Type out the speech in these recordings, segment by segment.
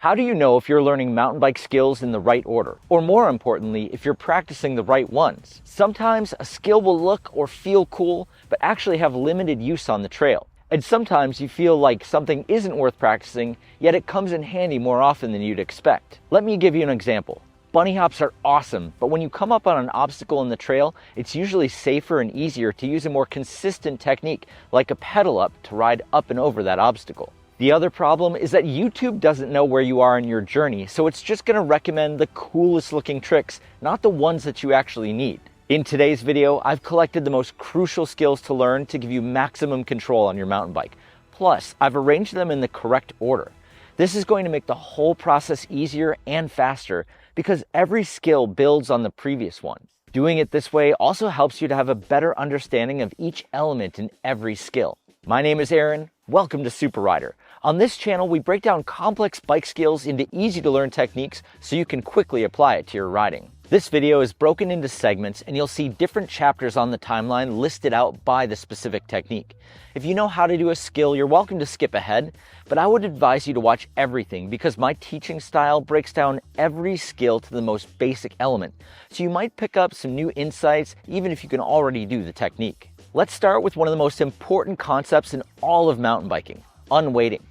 How do you know if you're learning mountain bike skills in the right order? Or more importantly, if you're practicing the right ones? Sometimes a skill will look or feel cool, but actually have limited use on the trail. And sometimes you feel like something isn't worth practicing, yet it comes in handy more often than you'd expect. Let me give you an example. Bunny hops are awesome, but when you come up on an obstacle in the trail, it's usually safer and easier to use a more consistent technique, like a pedal up, to ride up and over that obstacle. The other problem is that YouTube doesn't know where you are in your journey, so it's just going to recommend the coolest looking tricks, not the ones that you actually need. In today's video, I've collected the most crucial skills to learn to give you maximum control on your mountain bike. Plus, I've arranged them in the correct order. This is going to make the whole process easier and faster because every skill builds on the previous one. Doing it this way also helps you to have a better understanding of each element in every skill. My name is Aaron. Welcome to Super Rider. On this channel, we break down complex bike skills into easy to learn techniques so you can quickly apply it to your riding. This video is broken into segments and you'll see different chapters on the timeline listed out by the specific technique. If you know how to do a skill, you're welcome to skip ahead, but I would advise you to watch everything because my teaching style breaks down every skill to the most basic element. So you might pick up some new insights even if you can already do the technique. Let's start with one of the most important concepts in all of mountain biking, unweighting.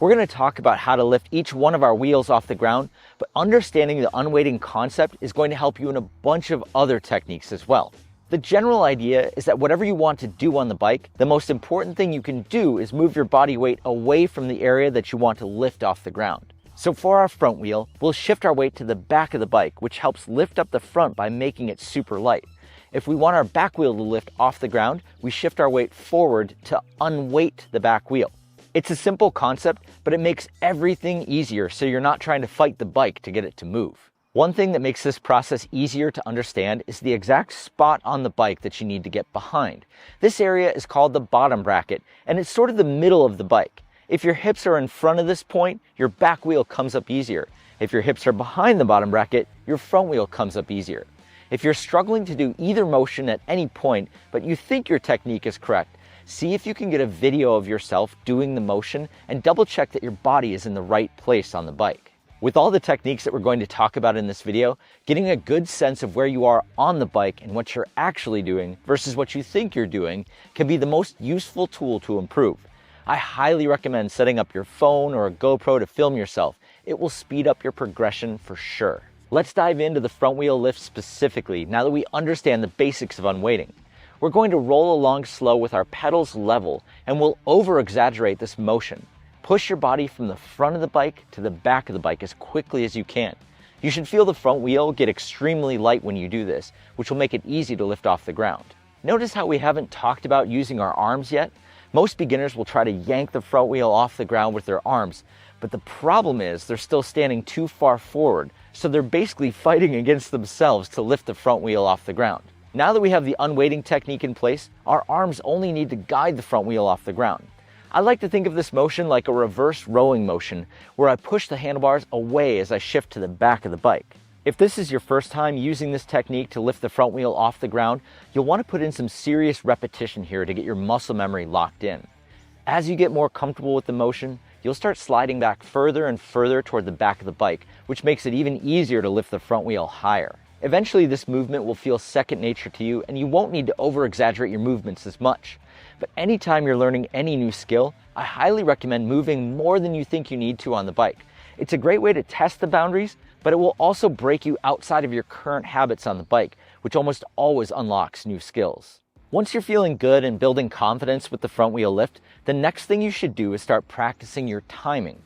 We're going to talk about how to lift each one of our wheels off the ground, but understanding the unweighting concept is going to help you in a bunch of other techniques as well. The general idea is that whatever you want to do on the bike, the most important thing you can do is move your body weight away from the area that you want to lift off the ground. So for our front wheel, we'll shift our weight to the back of the bike, which helps lift up the front by making it super light. If we want our back wheel to lift off the ground, we shift our weight forward to unweight the back wheel. It's a simple concept, but it makes everything easier so you're not trying to fight the bike to get it to move. One thing that makes this process easier to understand is the exact spot on the bike that you need to get behind. This area is called the bottom bracket, and it's sort of the middle of the bike. If your hips are in front of this point, your back wheel comes up easier. If your hips are behind the bottom bracket, your front wheel comes up easier. If you're struggling to do either motion at any point, but you think your technique is correct, see if you can get a video of yourself doing the motion and double check that your body is in the right place on the bike. With all the techniques that we're going to talk about in this video, getting a good sense of where you are on the bike and what you're actually doing versus what you think you're doing can be the most useful tool to improve. I highly recommend setting up your phone or a GoPro to film yourself. It will speed up your progression for sure. Let's dive into the front wheel lift specifically now that we understand the basics of unweighting. We're going to roll along slow with our pedals level and we'll over-exaggerate this motion. Push your body from the front of the bike to the back of the bike as quickly as you can. You should feel the front wheel get extremely light when you do this, which will make it easy to lift off the ground. Notice how we haven't talked about using our arms yet? Most beginners will try to yank the front wheel off the ground with their arms, but the problem is they're still standing too far forward, so they're basically fighting against themselves to lift the front wheel off the ground. Now that we have the unweighting technique in place, our arms only need to guide the front wheel off the ground. I like to think of this motion like a reverse rowing motion, where I push the handlebars away as I shift to the back of the bike. If this is your first time using this technique to lift the front wheel off the ground, you'll want to put in some serious repetition here to get your muscle memory locked in. As you get more comfortable with the motion, you'll start sliding back further and further toward the back of the bike, which makes it even easier to lift the front wheel higher. Eventually, this movement will feel second nature to you and you won't need to over-exaggerate your movements as much. But anytime you're learning any new skill, I highly recommend moving more than you think you need to on the bike. It's a great way to test the boundaries, but it will also break you outside of your current habits on the bike, which almost always unlocks new skills. Once you're feeling good and building confidence with the front wheel lift, the next thing you should do is start practicing your timing.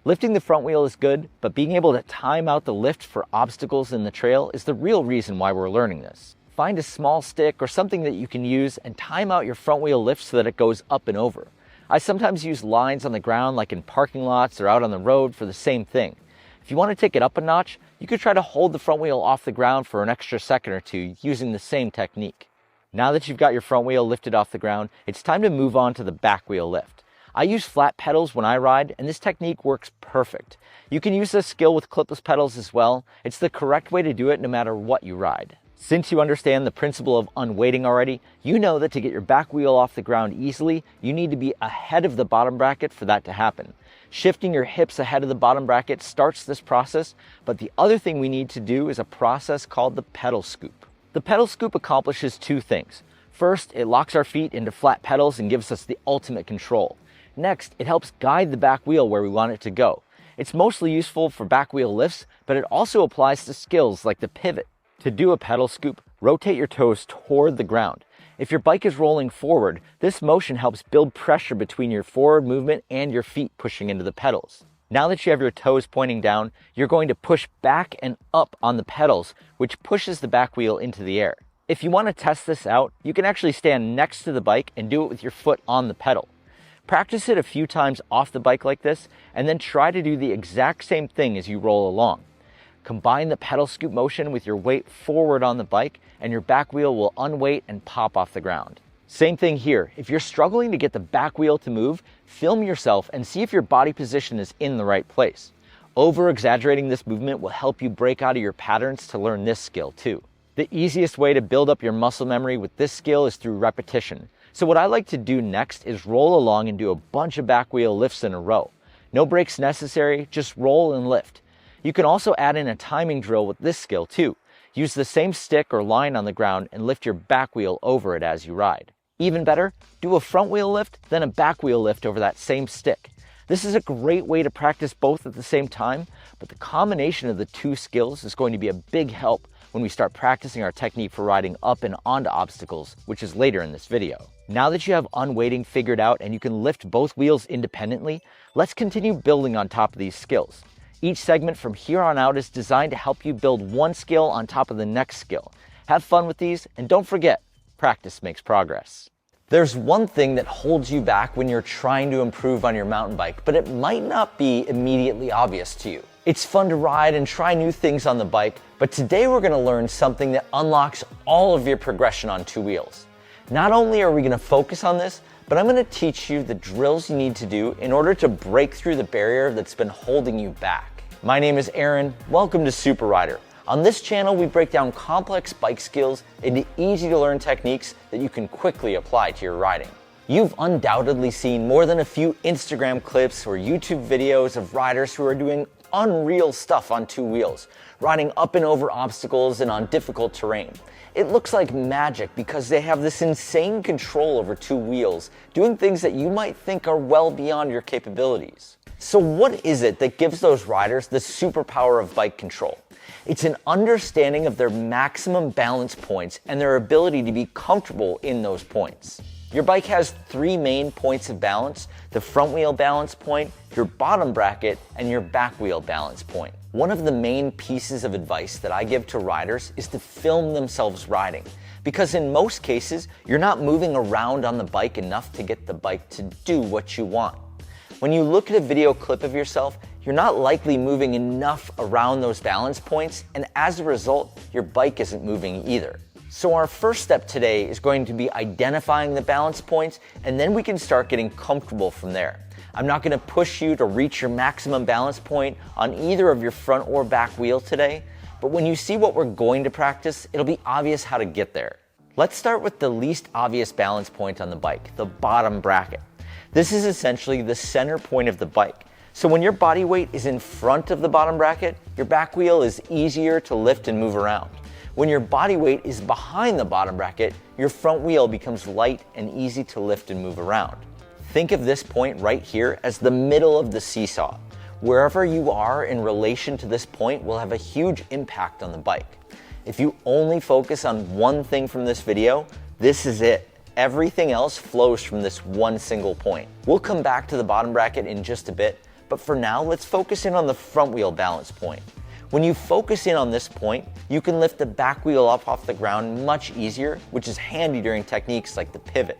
Lifting the front wheel is good, but being able to time out the lift for obstacles in the trail is the real reason why we're learning this. Find a small stick or something that you can use and time out your front wheel lift so that it goes up and over. I sometimes use lines on the ground like in parking lots or out on the road for the same thing. If you want to take it up a notch, you could try to hold the front wheel off the ground for an extra second or two using the same technique. Now that you've got your front wheel lifted off the ground, it's time to move on to the back wheel lift. I use flat pedals when I ride, and this technique works perfect. You can use this skill with clipless pedals as well. It's the correct way to do it no matter what you ride. Since you understand the principle of unweighting already, you know that to get your back wheel off the ground easily, you need to be ahead of the bottom bracket for that to happen. Shifting your hips ahead of the bottom bracket starts this process, but the other thing we need to do is a process called the pedal scoop. The pedal scoop accomplishes two things. First, it locks our feet into flat pedals and gives us the ultimate control. Next, it helps guide the back wheel where we want it to go. It's mostly useful for back wheel lifts, but it also applies to skills like the pivot. To do a pedal scoop, rotate your toes toward the ground. If your bike is rolling forward, this motion helps build pressure between your forward movement and your feet pushing into the pedals. Now that you have your toes pointing down, you're going to push back and up on the pedals, which pushes the back wheel into the air. If you want to test this out, you can actually stand next to the bike and do it with your foot on the pedal. Practice it a few times off the bike like this, and then try to do the exact same thing as you roll along. Combine the pedal scoop motion with your weight forward on the bike, and your back wheel will unweight and pop off the ground. Same thing here. If you're struggling to get the back wheel to move, film yourself and see if your body position is in the right place. Over-exaggerating this movement will help you break out of your patterns to learn this skill too. The easiest way to build up your muscle memory with this skill is through repetition. So what I like to do next is roll along and do a bunch of back wheel lifts in a row. No breaks necessary, just roll and lift. You can also add in a timing drill with this skill too. Use the same stick or line on the ground and lift your back wheel over it as you ride. Even better, do a front wheel lift, then a back wheel lift over that same stick. This is a great way to practice both at the same time, but the combination of the two skills is going to be a big help when we start practicing our technique for riding up and onto obstacles, which is later in this video. Now that you have unweighting figured out and you can lift both wheels independently, let's continue building on top of these skills. Each segment from here on out is designed to help you build one skill on top of the next skill. Have fun with these, and don't forget, practice makes progress. There's one thing that holds you back when you're trying to improve on your mountain bike, but it might not be immediately obvious to you. It's fun to ride and try new things on the bike, but today we're going to learn something that unlocks all of your progression on two wheels. Not only are we going to focus on this, but I'm going to teach you the drills you need to do in order to break through the barrier that's been holding you back. My name is Aaron. Welcome to Super Rider. On this channel, we break down complex bike skills into easy to learn techniques that you can quickly apply to your riding. You've undoubtedly seen more than a few Instagram clips or YouTube videos of riders who are doing unreal stuff on two wheels, riding up and over obstacles and on difficult terrain. It looks like magic because they have this insane control over two wheels, doing things that you might think are well beyond your capabilities. So what is it that gives those riders the superpower of bike control? It's an understanding of their maximum balance points and their ability to be comfortable in those points. Your bike has three main points of balance: the front wheel balance point, your bottom bracket, and your back wheel balance point. One of the main pieces of advice that I give to riders is to film themselves riding, because in most cases, you're not moving around on the bike enough to get the bike to do what you want. When you look at a video clip of yourself, you're not likely moving enough around those balance points, and as a result, your bike isn't moving either. So our first step today is going to be identifying the balance points, and then we can start getting comfortable from there. I'm not going to push you to reach your maximum balance point on either of your front or back wheel today, but when you see what we're going to practice, it'll be obvious how to get there. Let's start with the least obvious balance point on the bike, the bottom bracket. This is essentially the center point of the bike. So when your body weight is in front of the bottom bracket, your back wheel is easier to lift and move around. When your body weight is behind the bottom bracket, your front wheel becomes light and easy to lift and move around. Think of this point right here as the middle of the seesaw. Wherever you are in relation to this point will have a huge impact on the bike. If you only focus on one thing from this video, this is it. Everything else flows from this one single point. We'll come back to the bottom bracket in just a bit, but for now, let's focus in on the front wheel balance point. When you focus in on this point, you can lift the back wheel up off the ground much easier, which is handy during techniques like the pivot.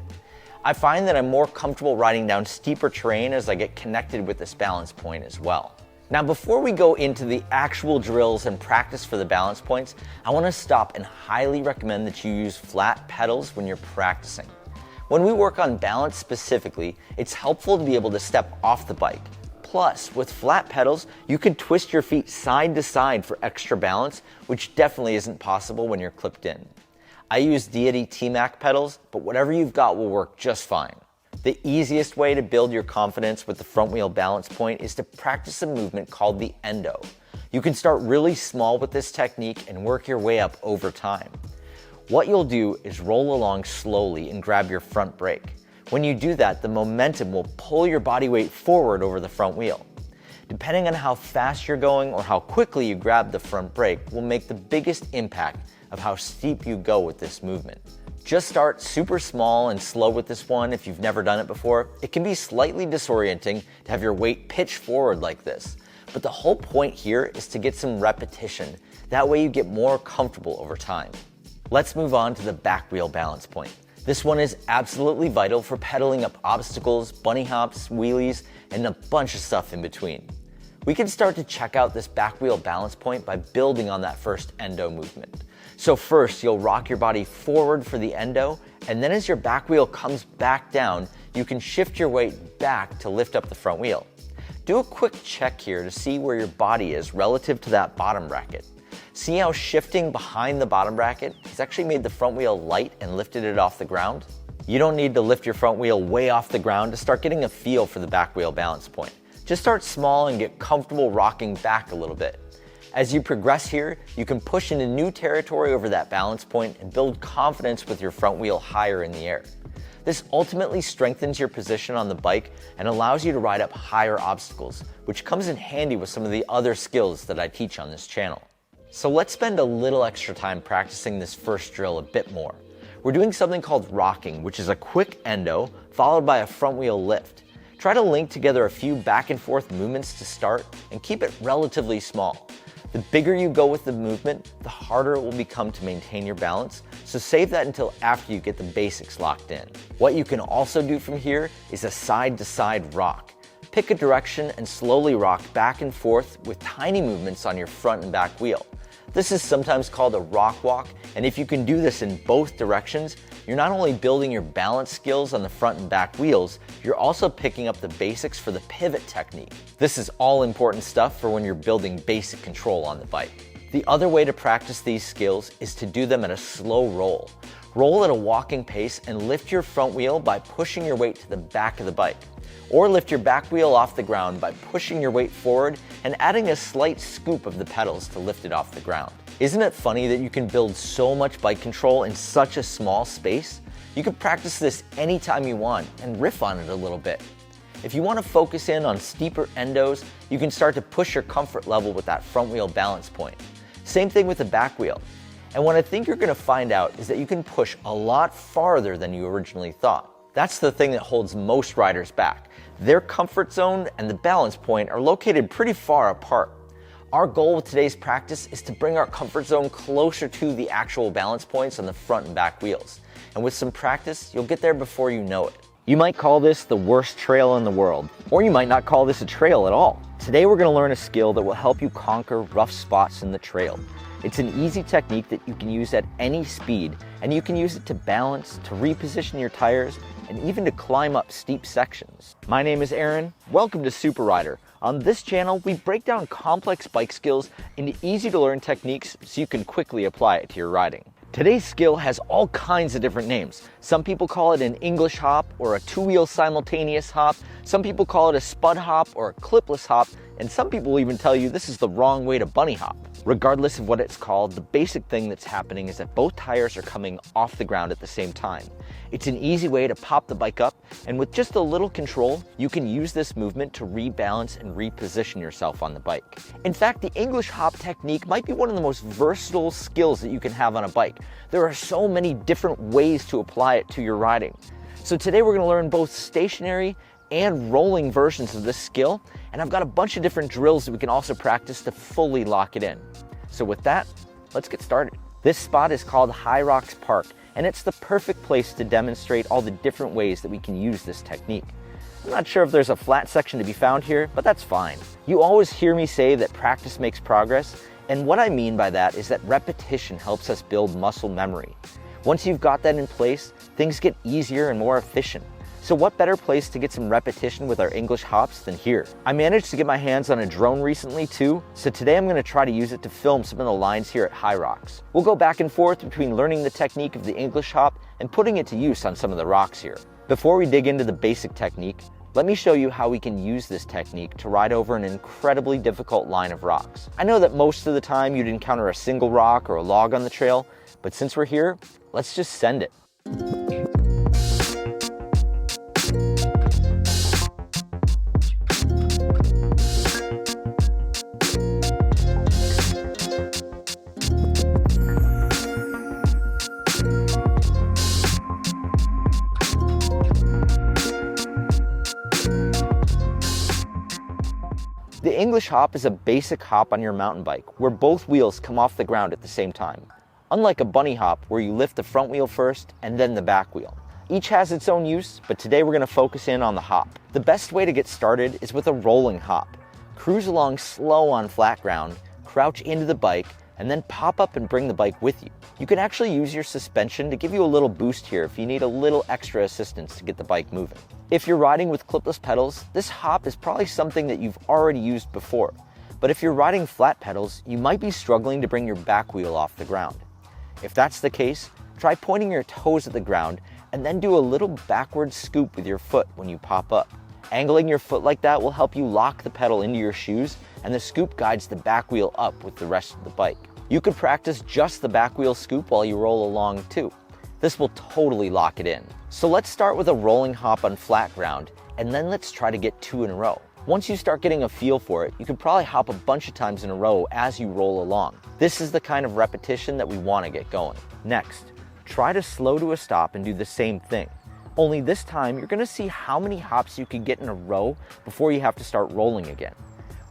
I find that I'm more comfortable riding down steeper terrain as I get connected with this balance point as well. Now, before we go into the actual drills and practice for the balance points, I want to stop and highly recommend that you use flat pedals when you're practicing. When we work on balance specifically, it's helpful to be able to step off the bike. Plus, with flat pedals, you can twist your feet side to side for extra balance, which definitely isn't possible when you're clipped in. I use Deity T-Mac pedals, but whatever you've got will work just fine. The easiest way to build your confidence with the front wheel balance point is to practice a movement called the endo. You can start really small with this technique and work your way up over time. What you'll do is roll along slowly and grab your front brake. When you do that, the momentum will pull your body weight forward over the front wheel. Depending on how fast you're going or how quickly you grab the front brake will make the biggest impact of how steep you go with this movement. Just start super small and slow with this one if you've never done it before. It can be slightly disorienting to have your weight pitch forward like this, but the whole point here is to get some repetition. That way you get more comfortable over time. Let's move on to the back wheel balance point. This one is absolutely vital for pedaling up obstacles, bunny hops, wheelies, and a bunch of stuff in between. We can start to check out this back wheel balance point by building on that first endo movement. So first, you'll rock your body forward for the endo, and then as your back wheel comes back down, you can shift your weight back to lift up the front wheel. Do a quick check here to see where your body is relative to that bottom bracket. See how shifting behind the bottom bracket has actually made the front wheel light and lifted it off the ground? You don't need to lift your front wheel way off the ground to start getting a feel for the back wheel balance point. Just start small and get comfortable rocking back a little bit. As you progress here, you can push into new territory over that balance point and build confidence with your front wheel higher in the air. This ultimately strengthens your position on the bike and allows you to ride up higher obstacles, which comes in handy with some of the other skills that I teach on this channel. So let's spend a little extra time practicing this first drill a bit more. We're doing something called rocking, which is a quick endo followed by a front wheel lift. Try to link together a few back and forth movements to start and keep it relatively small. The bigger you go with the movement, the harder it will become to maintain your balance, so save that until after you get the basics locked in. What you can also do from here is a side-to-side rock. Pick a direction and slowly rock back and forth with tiny movements on your front and back wheel. This is sometimes called a rock walk, and if you can do this in both directions, you're not only building your balance skills on the front and back wheels, you're also picking up the basics for the pivot technique. This is all important stuff for when you're building basic control on the bike. The other way to practice these skills is to do them at a slow roll. Roll at a walking pace and lift your front wheel by pushing your weight to the back of the bike. Or lift your back wheel off the ground by pushing your weight forward and adding a slight scoop of the pedals to lift it off the ground. Isn't it funny that you can build so much bike control in such a small space? You can practice this anytime you want and riff on it a little bit. If you want to focus in on steeper endos, you can start to push your comfort level with that front wheel balance point. Same thing with the back wheel. And what I think you're going to find out is that you can push a lot farther than you originally thought. That's the thing that holds most riders back. Their comfort zone and the balance point are located pretty far apart. Our goal with today's practice is to bring our comfort zone closer to the actual balance points on the front and back wheels. And with some practice, you'll get there before you know it. You might call this the worst trail in the world, or you might not call this a trail at all. Today we're going to learn a skill that will help you conquer rough spots in the trail. It's an easy technique that you can use at any speed, and you can use it to balance, to reposition your tires, and even to climb up steep sections. My name is Aaron. Welcome to Super Rider. On this channel, we break down complex bike skills into easy to learn techniques so you can quickly apply it to your riding. Today's skill has all kinds of different names. Some people call it an English hop or a two-wheel simultaneous hop. Some people call it a spud hop or a clipless hop. And some people even tell you this is the wrong way to bunny hop. Regardless of what it's called, the basic thing that's happening is that both tires are coming off the ground at the same time. It's an easy way to pop the bike up, and with just a little control, you can use this movement to rebalance and reposition yourself on the bike. In fact, the English hop technique might be one of the most versatile skills that you can have on a bike. There are so many different ways to apply it to your riding. So today we're going to learn both stationary and rolling versions of this skill, and I've got a bunch of different drills that we can also practice to fully lock it in. So with that, let's get started. This spot is called High Rocks Park, and it's the perfect place to demonstrate all the different ways that we can use this technique. I'm not sure if there's a flat section to be found here, but that's fine. You always hear me say that practice makes progress, and what I mean by that is that repetition helps us build muscle memory. Once you've got that in place, things get easier and more efficient. So what better place to get some repetition with our English hops than here? I managed to get my hands on a drone recently too, so today I'm going to try to use it to film some of the lines here at High Rocks. We'll go back and forth between learning the technique of the English hop and putting it to use on some of the rocks here. Before we dig into the basic technique, let me show you how we can use this technique to ride over an incredibly difficult line of rocks. I know that most of the time you'd encounter a single rock or a log on the trail, but since we're here, let's just send it. The English hop is a basic hop on your mountain bike where both wheels come off the ground at the same time. Unlike a bunny hop where you lift the front wheel first and then the back wheel. Each has its own use, but today we're going to focus in on the hop. The best way to get started is with a rolling hop. Cruise along slow on flat ground, crouch into the bike, and then pop up and bring the bike with you. You can actually use your suspension to give you a little boost here if you need a little extra assistance to get the bike moving. If you're riding with clipless pedals, this hop is probably something that you've already used before. But if you're riding flat pedals, you might be struggling to bring your back wheel off the ground. If that's the case, try pointing your toes at the ground and then do a little backward scoop with your foot when you pop up. Angling your foot like that will help you lock the pedal into your shoes, and the scoop guides the back wheel up with the rest of the bike. You could practice just the back wheel scoop while you roll along too. This will totally lock it in. So let's start with a rolling hop on flat ground, and then let's try to get 2 in a row. Once you start getting a feel for it, you can probably hop a bunch of times in a row as you roll along. This is the kind of repetition that we want to get going. Next, try to slow to a stop and do the same thing. Only this time, you're going to see how many hops you can get in a row before you have to start rolling again.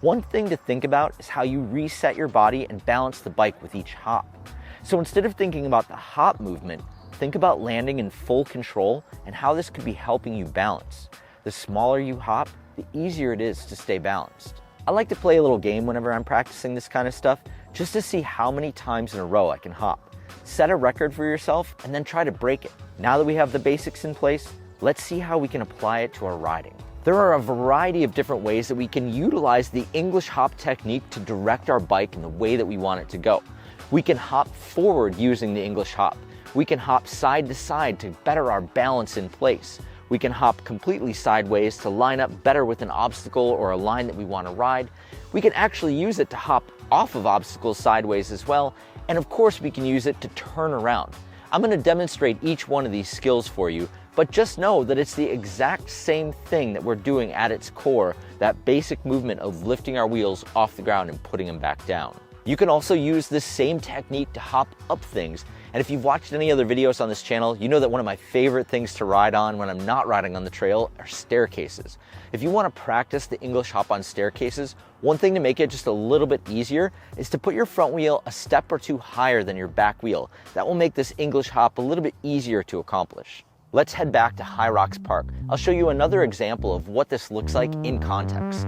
One thing to think about is how you reset your body and balance the bike with each hop. So instead of thinking about the hop movement, think about landing in full control and how this could be helping you balance. The smaller you hop, the easier it is to stay balanced. I like to play a little game whenever I'm practicing this kind of stuff, just to see how many times in a row I can hop. Set a record for yourself and then try to break it. Now that we have the basics in place, let's see how we can apply it to our riding. There are a variety of different ways that we can utilize the English hop technique to direct our bike in the way that we want it to go. We can hop forward using the English hop. We can hop side to side to better our balance in place. We can hop completely sideways to line up better with an obstacle or a line that we want to ride. We can actually use it to hop off of obstacles sideways as well. And of course, we can use it to turn around. I'm going to demonstrate each one of these skills for you, but just know that it's the exact same thing that we're doing at its core, that basic movement of lifting our wheels off the ground and putting them back down. You can also use this same technique to hop up things. And if you've watched any other videos on this channel, you know that one of my favorite things to ride on when I'm not riding on the trail are staircases. If you want to practice the English hop on staircases, one thing to make it just a little bit easier is to put your front wheel a step or two higher than your back wheel. That will make this English hop a little bit easier to accomplish. Let's head back to High Rocks Park. I'll show you another example of what this looks like in context.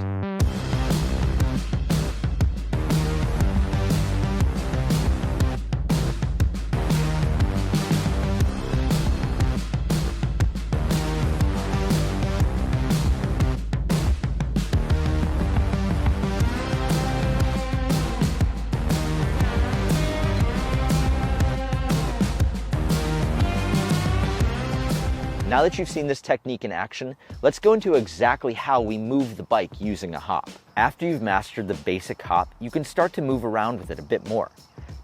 Now that you've seen this technique in action, let's go into exactly how we move the bike using a hop. After you've mastered the basic hop, you can start to move around with it a bit more.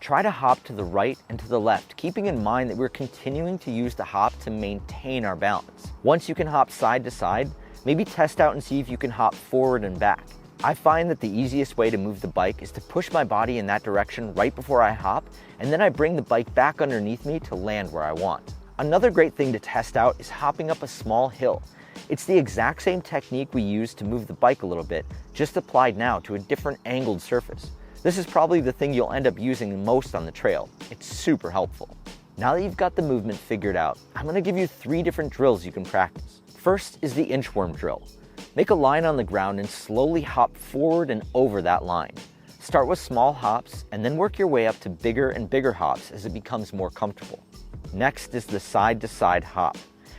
Try to hop to the right and to the left, keeping in mind that we're continuing to use the hop to maintain our balance. Once you can hop side to side, maybe test out and see if you can hop forward and back. I find that the easiest way to move the bike is to push my body in that direction right before I hop, and then I bring the bike back underneath me to land where I want. Another great thing to test out is hopping up a small hill. It's the exact same technique we used to move the bike a little bit, just applied now to a different angled surface. This is probably the thing you'll end up using the most on the trail. It's super helpful. Now that you've got the movement figured out, I'm going to give you 3 different drills you can practice. First is the inchworm drill. Make a line on the ground and slowly hop forward and over that line. Start with small hops and then work your way up to bigger and bigger hops as it becomes more comfortable. Next is the side-to-side hop.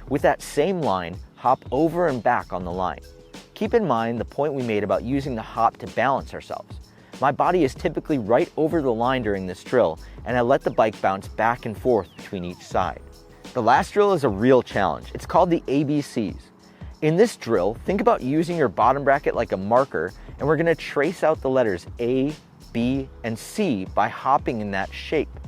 With that same line, hop over and back on the line. Keep in mind the point we made about using the hop to balance ourselves. My body is typically right over the line during this drill, and I let the bike bounce back and forth between each side. The last drill is a real challenge. It's called the ABCs. In this drill, think about using your bottom bracket like a marker, and we're gonna trace out the letters A, B, and C by hopping in that shape.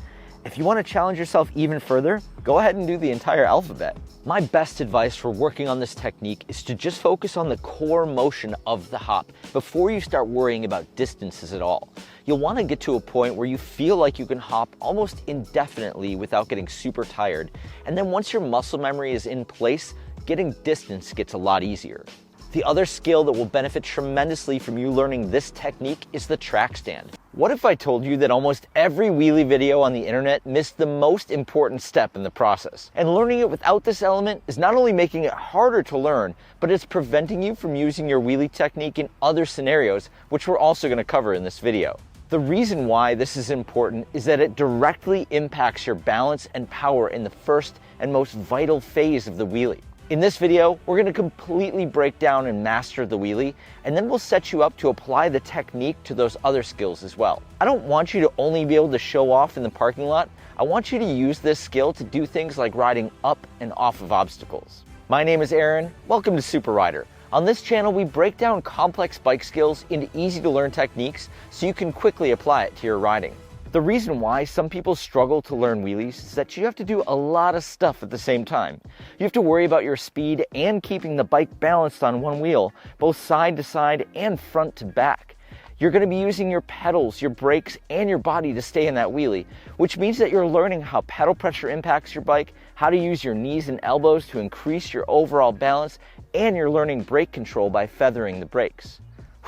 If you want to challenge yourself even further, go ahead and do the entire alphabet. My best advice for working on this technique is to just focus on the core motion of the hop before you start worrying about distances at all. You'll want to get to a point where you feel like you can hop almost indefinitely without getting super tired. And then once your muscle memory is in place, getting distance gets a lot easier. The other skill that will benefit tremendously from you learning this technique is the track stand. What if I told you that almost every wheelie video on the internet missed the most important step in the process? And learning it without this element is not only making it harder to learn, but it's preventing you from using your wheelie technique in other scenarios, which we're also going to cover in this video. The reason why this is important is that it directly impacts your balance and power in the first and most vital phase of the wheelie. In this video, we're going to completely break down and master the wheelie, and then we'll set you up to apply the technique to those other skills as well. I don't want you to only be able to show off in the parking lot. I want you to use this skill to do things like riding up and off of obstacles. My name is Aaron. Welcome to Super Rider. On this channel, we break down complex bike skills into easy to learn techniques so you can quickly apply it to your riding. The reason why some people struggle to learn wheelies is that you have to do a lot of stuff at the same time. You have to worry about your speed and keeping the bike balanced on one wheel, both side to side and front to back. You're going to be using your pedals, your brakes, and your body to stay in that wheelie, which means that you're learning how pedal pressure impacts your bike, how to use your knees and elbows to increase your overall balance, and you're learning brake control by feathering the brakes.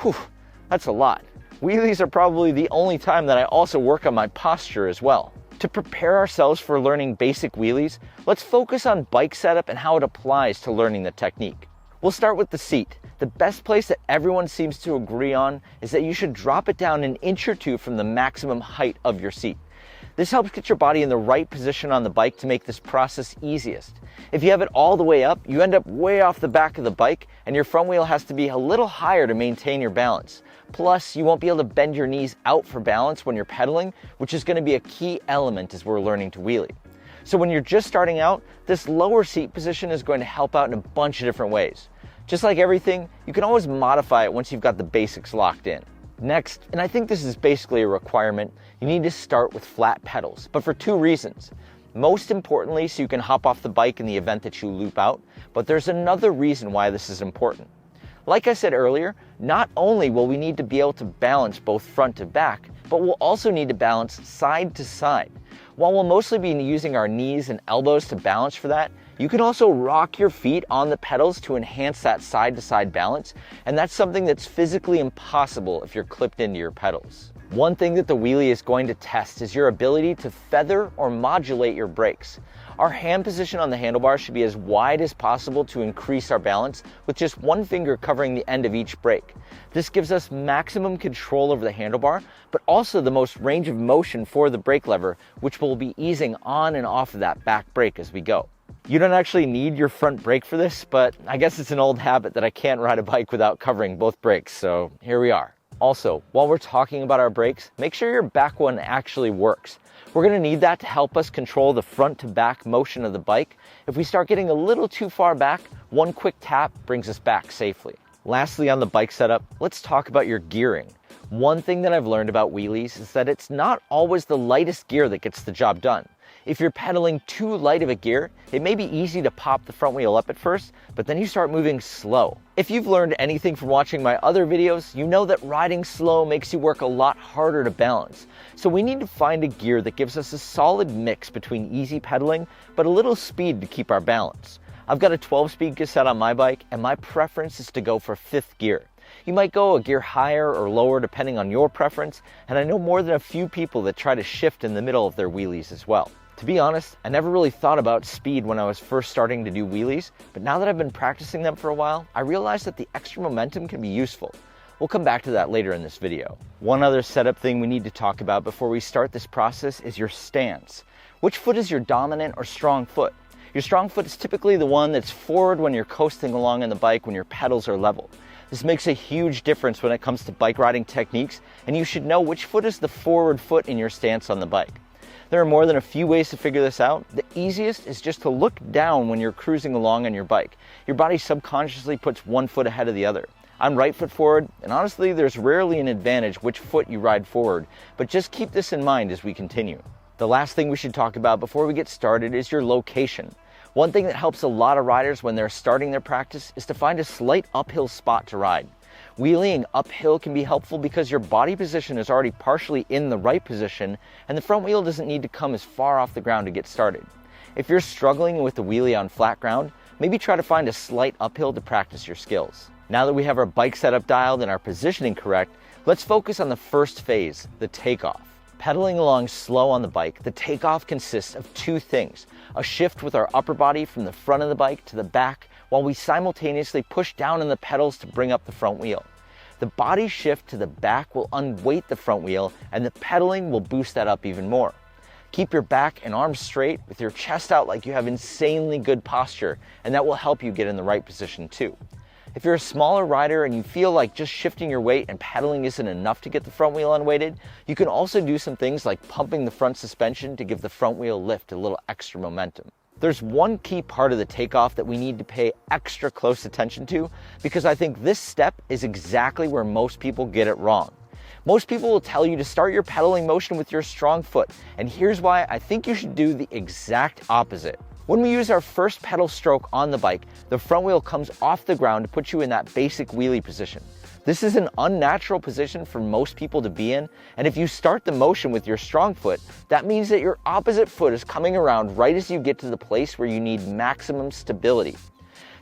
Whew, that's a lot. Wheelies are probably the only time that I also work on my posture as well. To prepare ourselves for learning basic wheelies, let's focus on bike setup and how it applies to learning the technique. We'll start with the seat. The best place that everyone seems to agree on is that you should drop it down an inch or two from the maximum height of your seat. This helps get your body in the right position on the bike to make this process easiest. If you have it all the way up, you end up way off the back of the bike, and your front wheel has to be a little higher to maintain your balance. Plus, you won't be able to bend your knees out for balance when you're pedaling, which is going to be a key element as we're learning to wheelie. So when you're just starting out, this lower seat position is going to help out in a bunch of different ways. Just like everything, you can always modify it once you've got the basics locked in. Next, and I think this is basically a requirement, you need to start with flat pedals, but for two reasons. Most importantly, so you can hop off the bike in the event that you loop out, but there's another reason why this is important. Like I said earlier, not only will we need to be able to balance both front to back, but we'll also need to balance side to side. While we'll mostly be using our knees and elbows to balance for that, you can also rock your feet on the pedals to enhance that side to side balance, and that's something that's physically impossible if you're clipped into your pedals. One thing that the wheelie is going to test is your ability to feather or modulate your brakes. Our hand position on the handlebar should be as wide as possible to increase our balance, with just one finger covering the end of each brake. This gives us maximum control over the handlebar, but also the most range of motion for the brake lever, which will be easing on and off of that back brake as we go. You don't actually need your front brake for this, but I guess it's an old habit that I can't ride a bike without covering both brakes, so here we are. Also, while we're talking about our brakes, make sure your back one actually works. We're going to need that to help us control the front to back motion of the bike. If we start getting a little too far back, one quick tap brings us back safely. Lastly, on the bike setup, let's talk about your gearing. One thing that I've learned about wheelies is that it's not always the lightest gear that gets the job done. If you're pedaling too light of a gear, it may be easy to pop the front wheel up at first, but then you start moving slow. If you've learned anything from watching my other videos, you know that riding slow makes you work a lot harder to balance. So we need to find a gear that gives us a solid mix between easy pedaling, but a little speed to keep our balance. I've got a 12-speed cassette on my bike, and my preference is to go for 5th gear. You might go a gear higher or lower depending on your preference, and I know more than a few people that try to shift in the middle of their wheelies as well. To be honest, I never really thought about speed when I was first starting to do wheelies, but now that I've been practicing them for a while, I realized that the extra momentum can be useful. We'll come back to that later in this video. One other setup thing we need to talk about before we start this process is your stance. Which foot is your dominant or strong foot? Your strong foot is typically the one that's forward when you're coasting along on the bike when your pedals are level. This makes a huge difference when it comes to bike riding techniques, and you should know which foot is the forward foot in your stance on the bike. There are more than a few ways to figure this out. The easiest is just to look down when you're cruising along on your bike. Your body subconsciously puts one foot ahead of the other. I'm right foot forward, and honestly, there's rarely an advantage which foot you ride forward, but just keep this in mind as we continue. The last thing we should talk about before we get started is your location. One thing that helps a lot of riders when they're starting their practice is to find a slight uphill spot to ride. Wheeling uphill can be helpful because your body position is already partially in the right position and the front wheel doesn't need to come as far off the ground to get started. If you're struggling with the wheelie on flat ground, maybe try to find a slight uphill to practice your skills. Now that we have our bike setup dialed and our positioning correct, let's focus on the first phase, the takeoff. Pedaling along slow on the bike, the takeoff consists of two things: a shift with our upper body from the front of the bike to the back, while we simultaneously push down on the pedals to bring up the front wheel. The body shift to the back will unweight the front wheel, and the pedaling will boost that up even more. Keep your back and arms straight with your chest out like you have insanely good posture, and that will help you get in the right position too. If you're a smaller rider and you feel like just shifting your weight and pedaling isn't enough to get the front wheel unweighted, you can also do some things like pumping the front suspension to give the front wheel lift a little extra momentum. There's one key part of the takeoff that we need to pay extra close attention to, because I think this step is exactly where most people get it wrong. Most people will tell you to start your pedaling motion with your strong foot, and here's why I think you should do the exact opposite. When we use our first pedal stroke on the bike, the front wheel comes off the ground to put you in that basic wheelie position. This is an unnatural position for most people to be in, and if you start the motion with your strong foot, that means that your opposite foot is coming around right as you get to the place where you need maximum stability.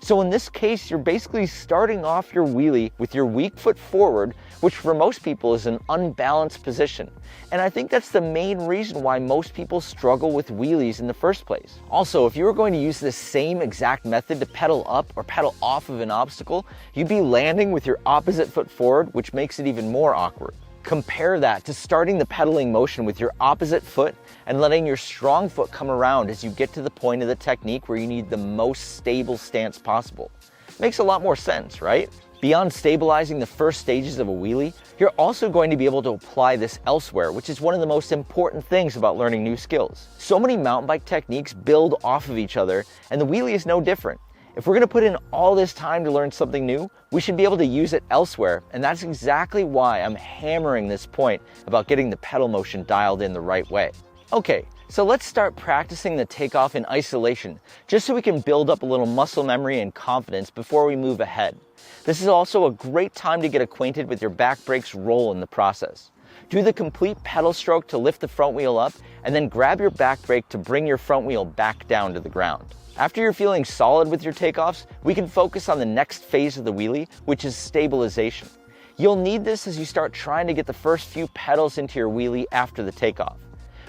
So in this case, you're basically starting off your wheelie with your weak foot forward, which for most people is an unbalanced position. And I think that's the main reason why most people struggle with wheelies in the first place. Also, if you were going to use the same exact method to pedal up or pedal off of an obstacle, you'd be landing with your opposite foot forward, which makes it even more awkward. Compare that to starting the pedaling motion with your opposite foot and letting your strong foot come around as you get to the point of the technique where you need the most stable stance possible. Makes a lot more sense, right? Beyond stabilizing the first stages of a wheelie, you're also going to be able to apply this elsewhere, which is one of the most important things about learning new skills. So many mountain bike techniques build off of each other, and the wheelie is no different. If we're going to put in all this time to learn something new, we should be able to use it elsewhere, and that's exactly why I'm hammering this point about getting the pedal motion dialed in the right way. Okay, so let's start practicing the takeoff in isolation, just so we can build up a little muscle memory and confidence before we move ahead. This is also a great time to get acquainted with your back brake's role in the process. Do the complete pedal stroke to lift the front wheel up, and then grab your back brake to bring your front wheel back down to the ground. After you're feeling solid with your takeoffs, we can focus on the next phase of the wheelie, which is stabilization. You'll need this as you start trying to get the first few pedals into your wheelie after the takeoff.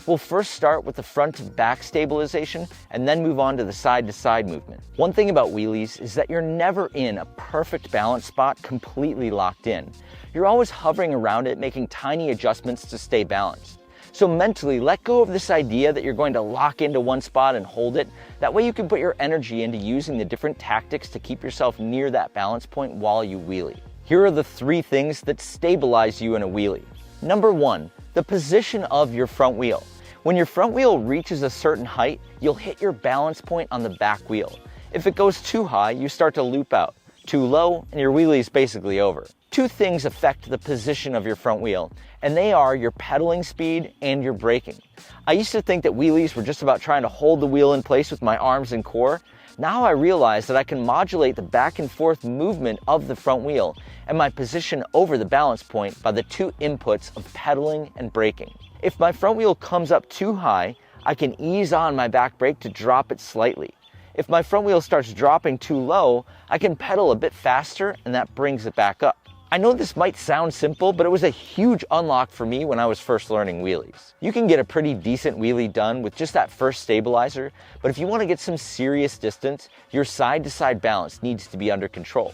We'll first start with the front to back stabilization and then move on to the side to side movement. One thing about wheelies is that you're never in a perfect balance spot completely locked in. You're always hovering around it, making tiny adjustments to stay balanced. So mentally, let go of this idea that you're going to lock into one spot and hold it. That way you can put your energy into using the different tactics to keep yourself near that balance point while you wheelie. Here are the 3 things that stabilize you in a wheelie. Number 1, the position of your front wheel. When your front wheel reaches a certain height, you'll hit your balance point on the back wheel. If it goes too high, you start to loop out. Too low, and your wheelie is basically over. 2 things affect the position of your front wheel, and they are your pedaling speed and your braking. I used to think that wheelies were just about trying to hold the wheel in place with my arms and core. Now I realize that I can modulate the back and forth movement of the front wheel and my position over the balance point by the 2 inputs of pedaling and braking. If my front wheel comes up too high, I can ease on my back brake to drop it slightly. If my front wheel starts dropping too low, I can pedal a bit faster and that brings it back up. I know this might sound simple, but it was a huge unlock for me when I was first learning wheelies. You can get a pretty decent wheelie done with just that first stabilizer, but if you want to get some serious distance, your side-to-side balance needs to be under control.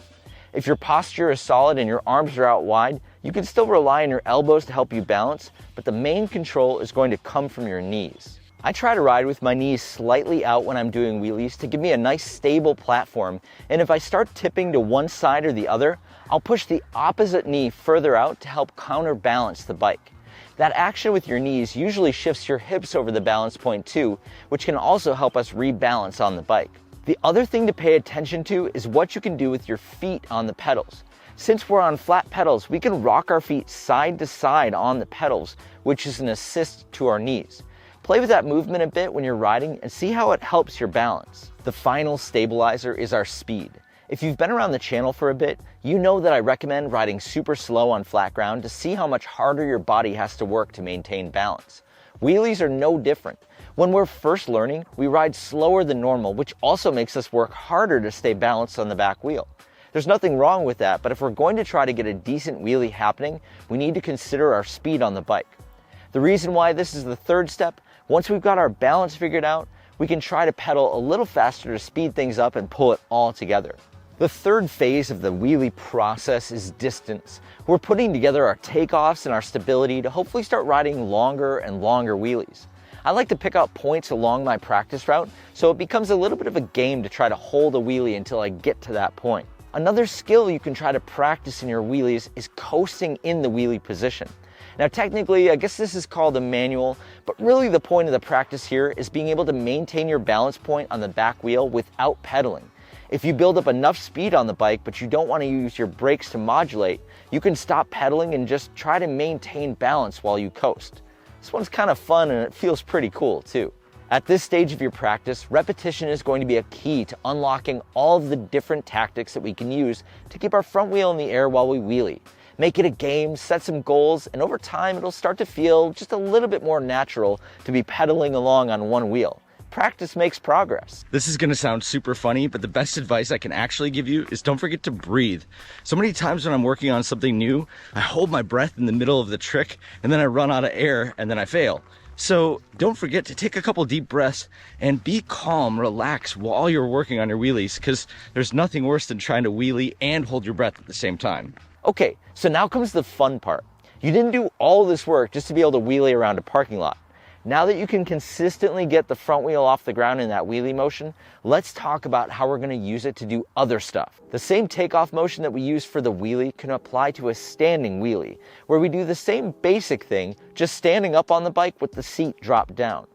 If your posture is solid and your arms are out wide, you can still rely on your elbows to help you balance, but the main control is going to come from your knees. I try to ride with my knees slightly out when I'm doing wheelies to give me a nice stable platform, and if I start tipping to one side or the other, I'll push the opposite knee further out to help counterbalance the bike. That action with your knees usually shifts your hips over the balance point too, which can also help us rebalance on the bike. The other thing to pay attention to is what you can do with your feet on the pedals. Since we're on flat pedals, we can rock our feet side to side on the pedals, which is an assist to our knees. Play with that movement a bit when you're riding and see how it helps your balance. The final stabilizer is our speed. If you've been around the channel for a bit, you know that I recommend riding super slow on flat ground to see how much harder your body has to work to maintain balance. Wheelies are no different. When we're first learning, we ride slower than normal, which also makes us work harder to stay balanced on the back wheel. There's nothing wrong with that, but if we're going to try to get a decent wheelie happening, we need to consider our speed on the bike. The reason why this is the third step, once we've got our balance figured out, we can try to pedal a little faster to speed things up and pull it all together. The third phase of the wheelie process is distance. We're putting together our takeoffs and our stability to hopefully start riding longer and longer wheelies. I like to pick out points along my practice route, so it becomes a little bit of a game to try to hold a wheelie until I get to that point. Another skill you can try to practice in your wheelies is coasting in the wheelie position. Now technically, I guess this is called a manual, but really the point of the practice here is being able to maintain your balance point on the back wheel without pedaling. If you build up enough speed on the bike, but you don't want to use your brakes to modulate, you can stop pedaling and just try to maintain balance while you coast. This one's kind of fun and it feels pretty cool too. At this stage of your practice, repetition is going to be a key to unlocking all of the different tactics that we can use to keep our front wheel in the air while we wheelie. Make it a game, set some goals, and over time it'll start to feel just a little bit more natural to be pedaling along on one wheel. Practice makes progress. This is gonna sound super funny, but the best advice I can actually give you is don't forget to breathe. So many times when I'm working on something new, I hold my breath in the middle of the trick and then I run out of air and then I fail. So don't forget to take a couple deep breaths and be calm, relax while you're working on your wheelies, because there's nothing worse than trying to wheelie and hold your breath at the same time. Okay, so now comes the fun part. You didn't do all this work just to be able to wheelie around a parking lot. Now that you can consistently get the front wheel off the ground in that wheelie motion, let's talk about how we're going to use it to do other stuff. The same takeoff motion that we use for the wheelie can apply to a standing wheelie, where we do the same basic thing, just standing up on the bike with the seat dropped down.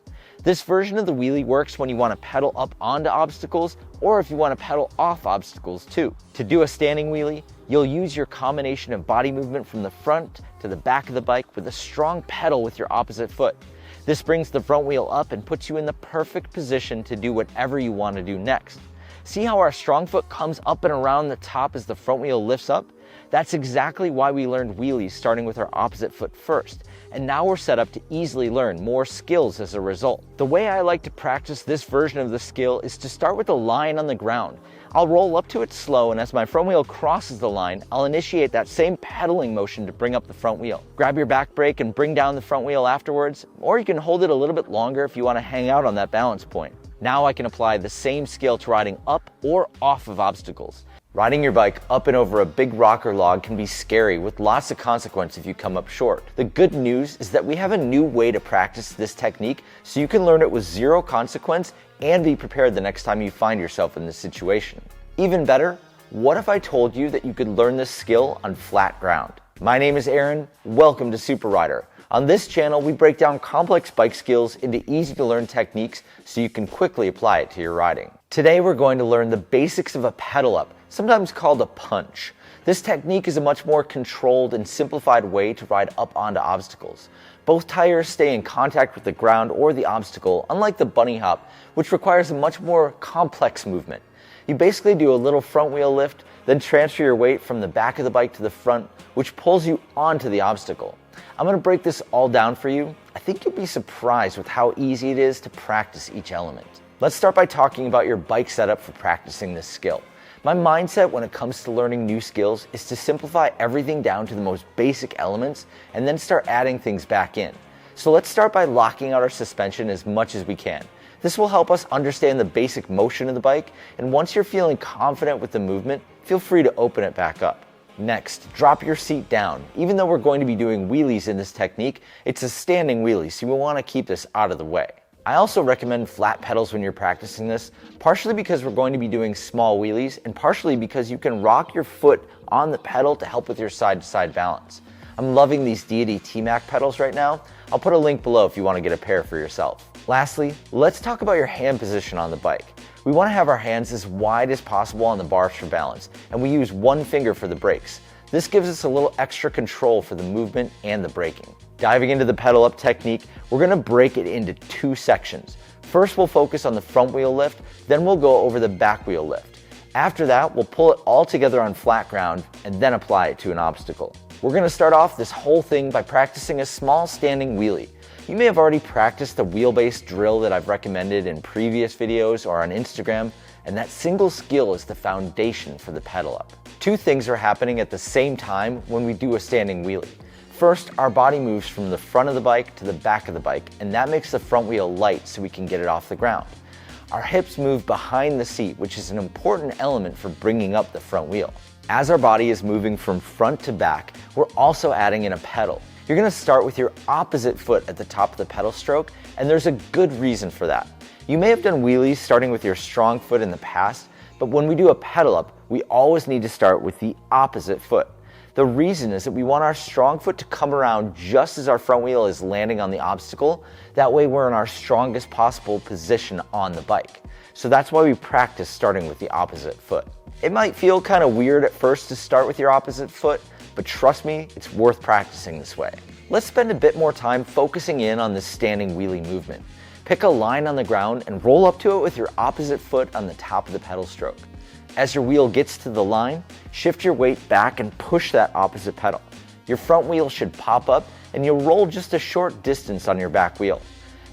This version of the wheelie works when you want to pedal up onto obstacles or if you want to pedal off obstacles too. To do a standing wheelie, you'll use your combination of body movement from the front to the back of the bike with a strong pedal with your opposite foot. This brings the front wheel up and puts you in the perfect position to do whatever you want to do next. See how our strong foot comes up and around the top as the front wheel lifts up? That's exactly why we learned wheelies starting with our opposite foot first, and now we're set up to easily learn more skills as a result. The way I like to practice this version of the skill is to start with a line on the ground. I'll roll up to it slow, and as my front wheel crosses the line, I'll initiate that same pedaling motion to bring up the front wheel. Grab your back brake and bring down the front wheel afterwards, or you can hold it a little bit longer if you want to hang out on that balance point. Now I can apply the same skill to riding up or off of obstacles. Riding your bike up and over a big rock or log can be scary with lots of consequence if you come up short. The good news is that we have a new way to practice this technique so you can learn it with zero consequence and be prepared the next time you find yourself in this situation. Even better, what if I told you that you could learn this skill on flat ground? My name is Aaron, welcome to Super Rider. On this channel, we break down complex bike skills into easy to learn techniques so you can quickly apply it to your riding. Today we're going to learn the basics of a pedal up, sometimes called a punch. This technique is a much more controlled and simplified way to ride up onto obstacles. Both tires stay in contact with the ground or the obstacle, unlike the bunny hop, which requires a much more complex movement. You basically do a little front wheel lift, then transfer your weight from the back of the bike to the front, which pulls you onto the obstacle. I'm going to break this all down for you. I think you'll be surprised with how easy it is to practice each element. Let's start by talking about your bike setup for practicing this skill. My mindset when it comes to learning new skills is to simplify everything down to the most basic elements and then start adding things back in. So let's start by locking out our suspension as much as we can. This will help us understand the basic motion of the bike, and once you're feeling confident with the movement, feel free to open it back up. Next, drop your seat down. Even though we're going to be doing wheelies in this technique, it's a standing wheelie, so you will want to keep this out of the way. I also recommend flat pedals when you're practicing this, partially because we're going to be doing small wheelies and partially because you can rock your foot on the pedal to help with your side-to-side balance. I'm loving these Deity T-Mac pedals right now. I'll put a link below if you want to get a pair for yourself. Lastly, let's talk about your hand position on the bike. We want to have our hands as wide as possible on the bars for balance, and we use one finger for the brakes. This gives us a little extra control for the movement and the braking. Diving into the pedal up technique, we're going to break it into two sections. First, we'll focus on the front wheel lift, then we'll go over the back wheel lift. After that, we'll pull it all together on flat ground and then apply it to an obstacle. We're going to start off this whole thing by practicing a small standing wheelie. You may have already practiced the wheelbase drill that I've recommended in previous videos or on Instagram, and that single skill is the foundation for the pedal up. Two things are happening at the same time when we do a standing wheelie. First, our body moves from the front of the bike to the back of the bike, and that makes the front wheel light so we can get it off the ground. Our hips move behind the seat, which is an important element for bringing up the front wheel. As our body is moving from front to back, we're also adding in a pedal. You're going to start with your opposite foot at the top of the pedal stroke, and there's a good reason for that. You may have done wheelies starting with your strong foot in the past, but when we do a pedal up, we always need to start with the opposite foot. The reason is that we want our strong foot to come around just as our front wheel is landing on the obstacle. That way we're in our strongest possible position on the bike. So that's why we practice starting with the opposite foot. It might feel kind of weird at first to start with your opposite foot, but trust me, it's worth practicing this way. Let's spend a bit more time focusing in on this standing wheelie movement. Pick a line on the ground and roll up to it with your opposite foot on the top of the pedal stroke. As your wheel gets to the line, shift your weight back and push that opposite pedal. Your front wheel should pop up and you'll roll just a short distance on your back wheel.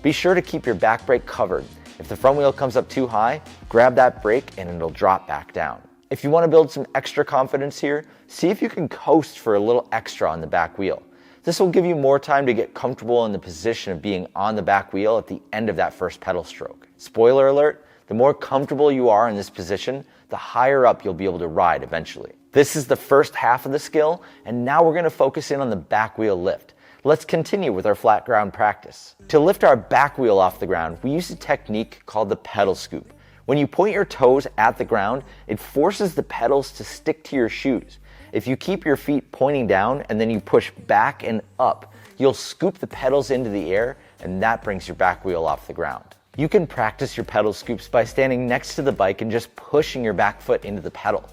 Be sure to keep your back brake covered. If the front wheel comes up too high, grab that brake and it'll drop back down. If you want to build some extra confidence here, see if you can coast for a little extra on the back wheel. This will give you more time to get comfortable in the position of being on the back wheel at the end of that first pedal stroke. Spoiler alert, the more comfortable you are in this position, the higher up you'll be able to ride eventually. This is the first half of the skill, and now we're going to focus in on the back wheel lift. Let's continue with our flat ground practice. To lift our back wheel off the ground, we use a technique called the pedal scoop. When you point your toes at the ground, it forces the pedals to stick to your shoes. If you keep your feet pointing down and then you push back and up, you'll scoop the pedals into the air, and that brings your back wheel off the ground. You can practice your pedal scoops by standing next to the bike and just pushing your back foot into the pedal.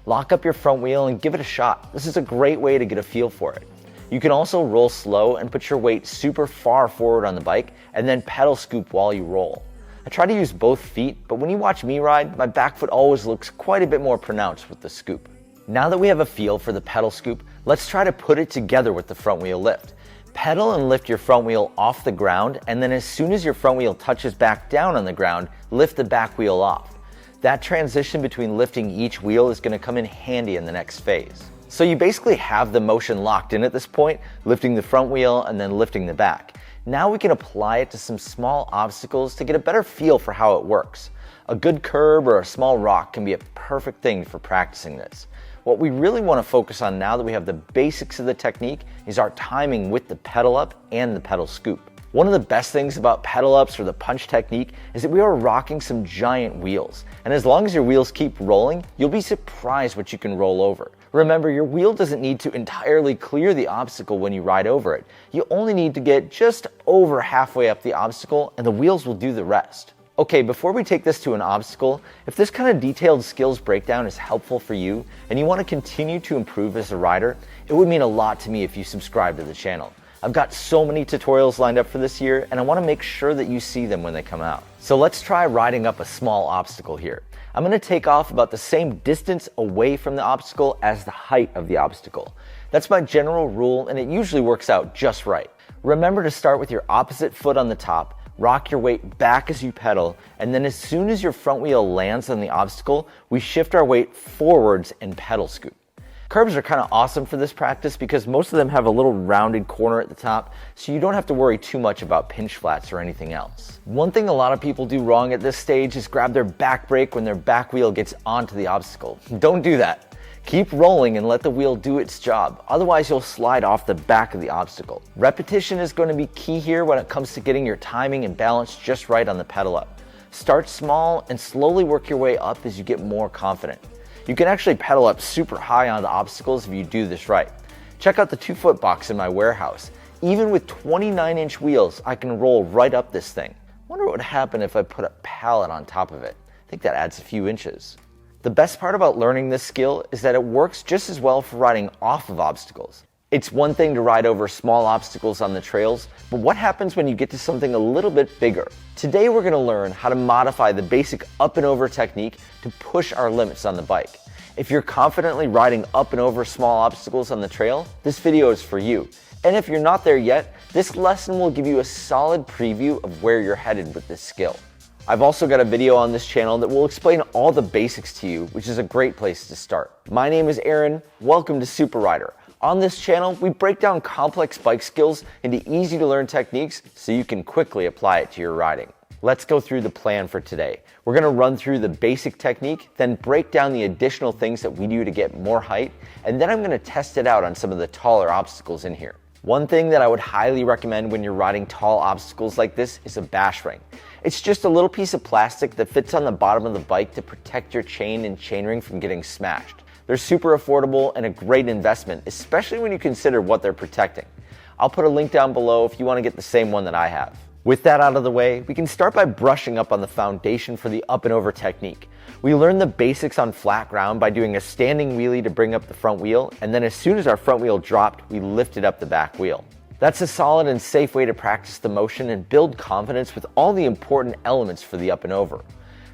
Lock up your front wheel and give it a shot. This is a great way to get a feel for it. You can also roll slow and put your weight super far forward on the bike and then pedal scoop while you roll. I try to use both feet, but when you watch me ride, my back foot always looks quite a bit more pronounced with the scoop. Now that we have a feel for the pedal scoop, let's try to put it together with the front wheel lift. Pedal and lift your front wheel off the ground, and then as soon as your front wheel touches back down on the ground, lift the back wheel off. That transition between lifting each wheel is going to come in handy in the next phase. So you basically have the motion locked in at this point, lifting the front wheel and then lifting the back. Now we can apply it to some small obstacles to get a better feel for how it works. A good curb or a small rock can be a perfect thing for practicing this. What we really want to focus on now that we have the basics of the technique is our timing with the pedal up and the pedal scoop. One of the best things about pedal ups or the punch technique is that we are rocking some giant wheels. And as long as your wheels keep rolling, you'll be surprised what you can roll over. Remember, your wheel doesn't need to entirely clear the obstacle when you ride over it. You only need to get just over halfway up the obstacle and the wheels will do the rest. Okay, before we take this to an obstacle, if this kind of detailed skills breakdown is helpful for you and you want to continue to improve as a rider, it would mean a lot to me if you subscribe to the channel. I've got so many tutorials lined up for this year and I want to make sure that you see them when they come out. So let's try riding up a small obstacle here. I'm going to take off about the same distance away from the obstacle as the height of the obstacle. That's my general rule and it usually works out just right. Remember to start with your opposite foot on the top, rock your weight back as you pedal, and then as soon as your front wheel lands on the obstacle, we shift our weight forwards and pedal scoop. Curbs are kind of awesome for this practice because most of them have a little rounded corner at the top, so you don't have to worry too much about pinch flats or anything else. One thing a lot of people do wrong at this stage is grab their back brake when their back wheel gets onto the obstacle. Don't do that. Keep rolling and let the wheel do its job, otherwise you'll slide off the back of the obstacle. Repetition is going to be key here when it comes to getting your timing and balance just right on the pedal up. Start small and slowly work your way up as you get more confident. You can actually pedal up super high onto obstacles if you do this right. Check out the 2-foot box in my warehouse. Even with 29-inch wheels, I can roll right up this thing. Wonder what would happen if I put a pallet on top of it. I think that adds a few inches. The best part about learning this skill is that it works just as well for riding off of obstacles. It's one thing to ride over small obstacles on the trails, but what happens when you get to something a little bit bigger? Today we're going to learn how to modify the basic up and over technique to push our limits on the bike. If you're confidently riding up and over small obstacles on the trail, this video is for you. And if you're not there yet, this lesson will give you a solid preview of where you're headed with this skill. I've also got a video on this channel that will explain all the basics to you, which is a great place to start. My name is Aaron. Welcome to Super Rider. On this channel, we break down complex bike skills into easy to learn techniques so you can quickly apply it to your riding. Let's go through the plan for today. We're going to run through the basic technique, then break down the additional things that we do to get more height, and then I'm going to test it out on some of the taller obstacles in here. One thing that I would highly recommend when you're riding tall obstacles like this is a bash ring. It's just a little piece of plastic that fits on the bottom of the bike to protect your chain and chainring from getting smashed. They're super affordable and a great investment, especially when you consider what they're protecting. I'll put a link down below if you want to get the same one that I have. With that out of the way, we can start by brushing up on the foundation for the up and over technique. We learn the basics on flat ground by doing a standing wheelie to bring up the front wheel, and then as soon as our front wheel dropped, we lifted up the back wheel. That's a solid and safe way to practice the motion and build confidence with all the important elements for the up and over.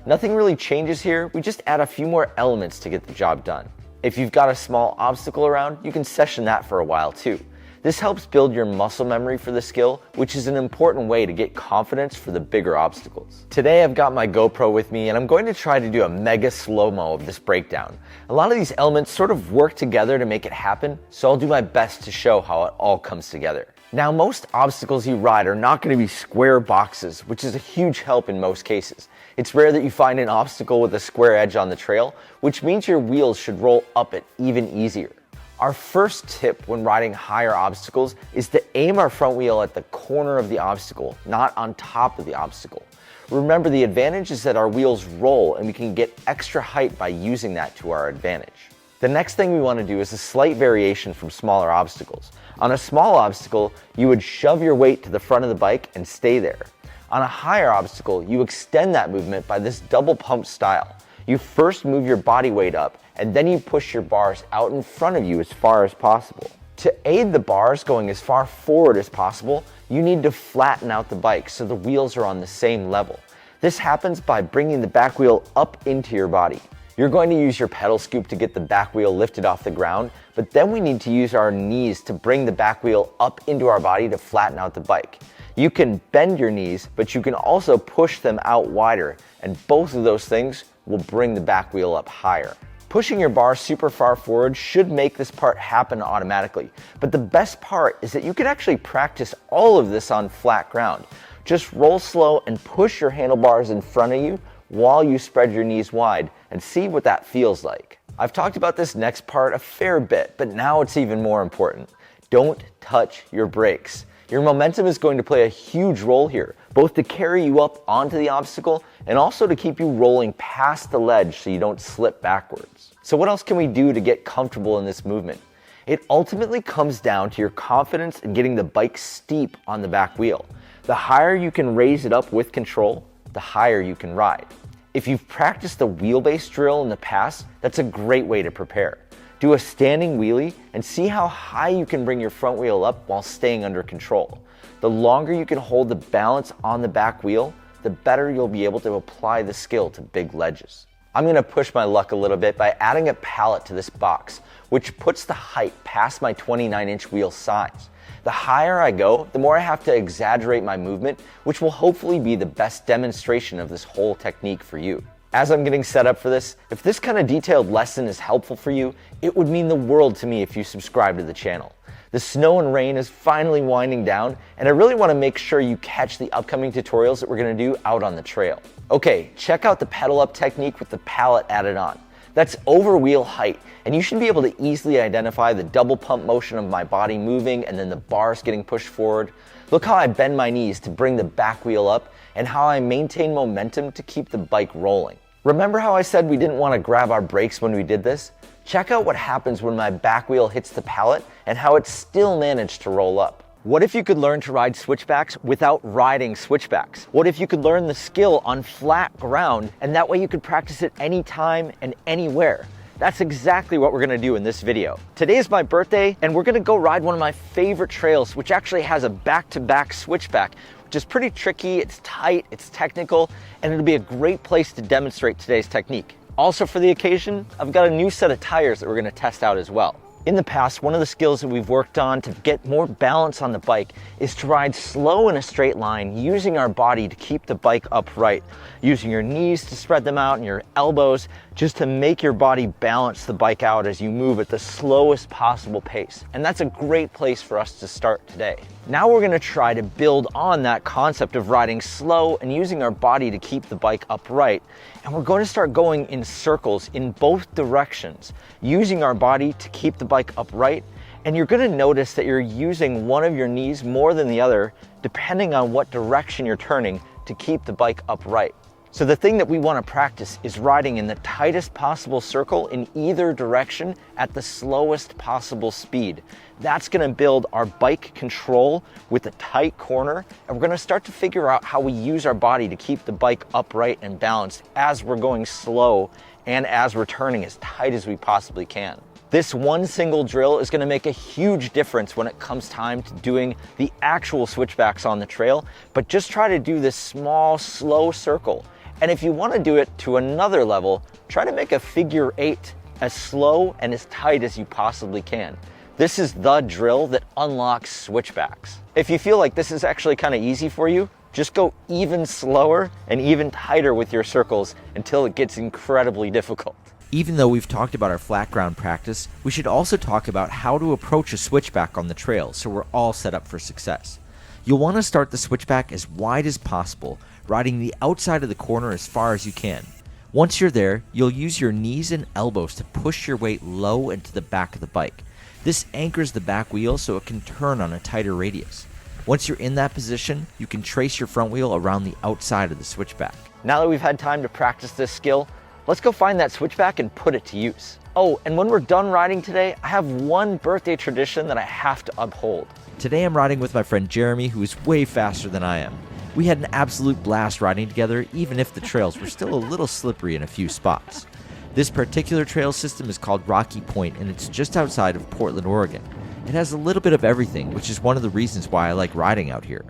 Nothing really changes here, we just add a few more elements to get the job done. If you've got a small obstacle around, you can session that for a while too. This helps build your muscle memory for the skill, which is an important way to get confidence for the bigger obstacles. Today I've got my GoPro with me and I'm going to try to do a mega slow-mo of this breakdown. A lot of these elements sort of work together to make it happen, so I'll do my best to show how it all comes together. Now, most obstacles you ride are not going to be square boxes, which is a huge help in most cases. It's rare that you find an obstacle with a square edge on the trail, which means your wheels should roll up it even easier. Our first tip when riding higher obstacles is to aim our front wheel at the corner of the obstacle, not on top of the obstacle. Remember, the advantage is that our wheels roll and we can get extra height by using that to our advantage. The next thing we want to do is a slight variation from smaller obstacles. On a small obstacle, you would shove your weight to the front of the bike and stay there. On a higher obstacle, you extend that movement by this double pump style. You first move your body weight up, and then you push your bars out in front of you as far as possible. To aid the bars going as far forward as possible, you need to flatten out the bike so the wheels are on the same level. This happens by bringing the back wheel up into your body. You're going to use your pedal scoop to get the back wheel lifted off the ground, but then we need to use our knees to bring the back wheel up into our body to flatten out the bike. You can bend your knees, but you can also push them out wider, and both of those things will bring the back wheel up higher. Pushing your bar super far forward should make this part happen automatically, but the best part is that you can actually practice all of this on flat ground. Just roll slow and push your handlebars in front of you while you spread your knees wide and see what that feels like. I've talked about this next part a fair bit, but now it's even more important. Don't touch your brakes. Your momentum is going to play a huge role here, both to carry you up onto the obstacle and also to keep you rolling past the ledge so you don't slip backwards. So what else can we do to get comfortable in this movement? It ultimately comes down to your confidence in getting the bike steep on the back wheel. The higher you can raise it up with control, the higher you can ride. If you've practiced the wheelbase drill in the past, that's a great way to prepare. Do a standing wheelie and see how high you can bring your front wheel up while staying under control. The longer you can hold the balance on the back wheel, the better you'll be able to apply the skill to big ledges. I'm going to push my luck a little bit by adding a pallet to this box, which puts the height past my 29-inch wheel size. The higher I go, the more I have to exaggerate my movement, which will hopefully be the best demonstration of this whole technique for you. As I'm getting set up for this, if this kind of detailed lesson is helpful for you, it would mean the world to me if you subscribe to the channel. The snow and rain is finally winding down, and I really want to make sure you catch the upcoming tutorials that we're going to do out on the trail. Okay, check out the pedal up technique with the pallet added on. That's over wheel height, and you should be able to easily identify the double pump motion of my body moving and then the bars getting pushed forward. Look how I bend my knees to bring the back wheel up and how I maintain momentum to keep the bike rolling. Remember how I said we didn't want to grab our brakes when we did this? Check out what happens when my back wheel hits the pallet and how it still managed to roll up. What if you could learn to ride switchbacks without riding switchbacks? What if you could learn the skill on flat ground and that way you could practice it anytime and anywhere? That's exactly what we're gonna do in this video. Today is my birthday and we're gonna go ride one of my favorite trails, which actually has a back-to-back switchback, which is pretty tricky, it's tight, it's technical, and it'll be a great place to demonstrate today's technique. Also for the occasion, I've got a new set of tires that we're gonna test out as well. In the past, one of the skills that we've worked on to get more balance on the bike is to ride slow in a straight line, using our body to keep the bike upright, using your knees to spread them out and your elbows just to make your body balance the bike out as you move at the slowest possible pace. And that's a great place for us to start today. Now we're gonna try to build on that concept of riding slow and using our body to keep the bike upright. And we're going to start going in circles in both directions, using our body to keep the bike upright. And you're gonna notice that you're using one of your knees more than the other, depending on what direction you're turning to keep the bike upright. So the thing that we wanna practice is riding in the tightest possible circle in either direction at the slowest possible speed. That's gonna build our bike control with a tight corner, and we're gonna start to figure out how we use our body to keep the bike upright and balanced as we're going slow and as we're turning as tight as we possibly can. This one single drill is gonna make a huge difference when it comes time to doing the actual switchbacks on the trail, but just try to do this small, slow circle. And if you want to do it to another level, try to make a figure 8 as slow and as tight as you possibly can. This is the drill that unlocks switchbacks. If you feel like this is actually kind of easy for you, just go even slower and even tighter with your circles until it gets incredibly difficult. Even though we've talked about our flat ground practice, we should also talk about how to approach a switchback on the trail so we're all set up for success. You'll want to start the switchback as wide as possible, riding the outside of the corner as far as you can. Once you're there, you'll use your knees and elbows to push your weight low into the back of the bike. This anchors the back wheel so it can turn on a tighter radius. Once you're in that position, you can trace your front wheel around the outside of the switchback. Now that we've had time to practice this skill, let's go find that switchback and put it to use. Oh, and when we're done riding today, I have one birthday tradition that I have to uphold. Today I'm riding with my friend Jeremy, who is way faster than I am. We had an absolute blast riding together, even if the trails were still a little slippery in a few spots. This particular trail system is called Rocky Point, and it's just outside of Portland, Oregon. It has a little bit of everything, which is one of the reasons why I like riding out here.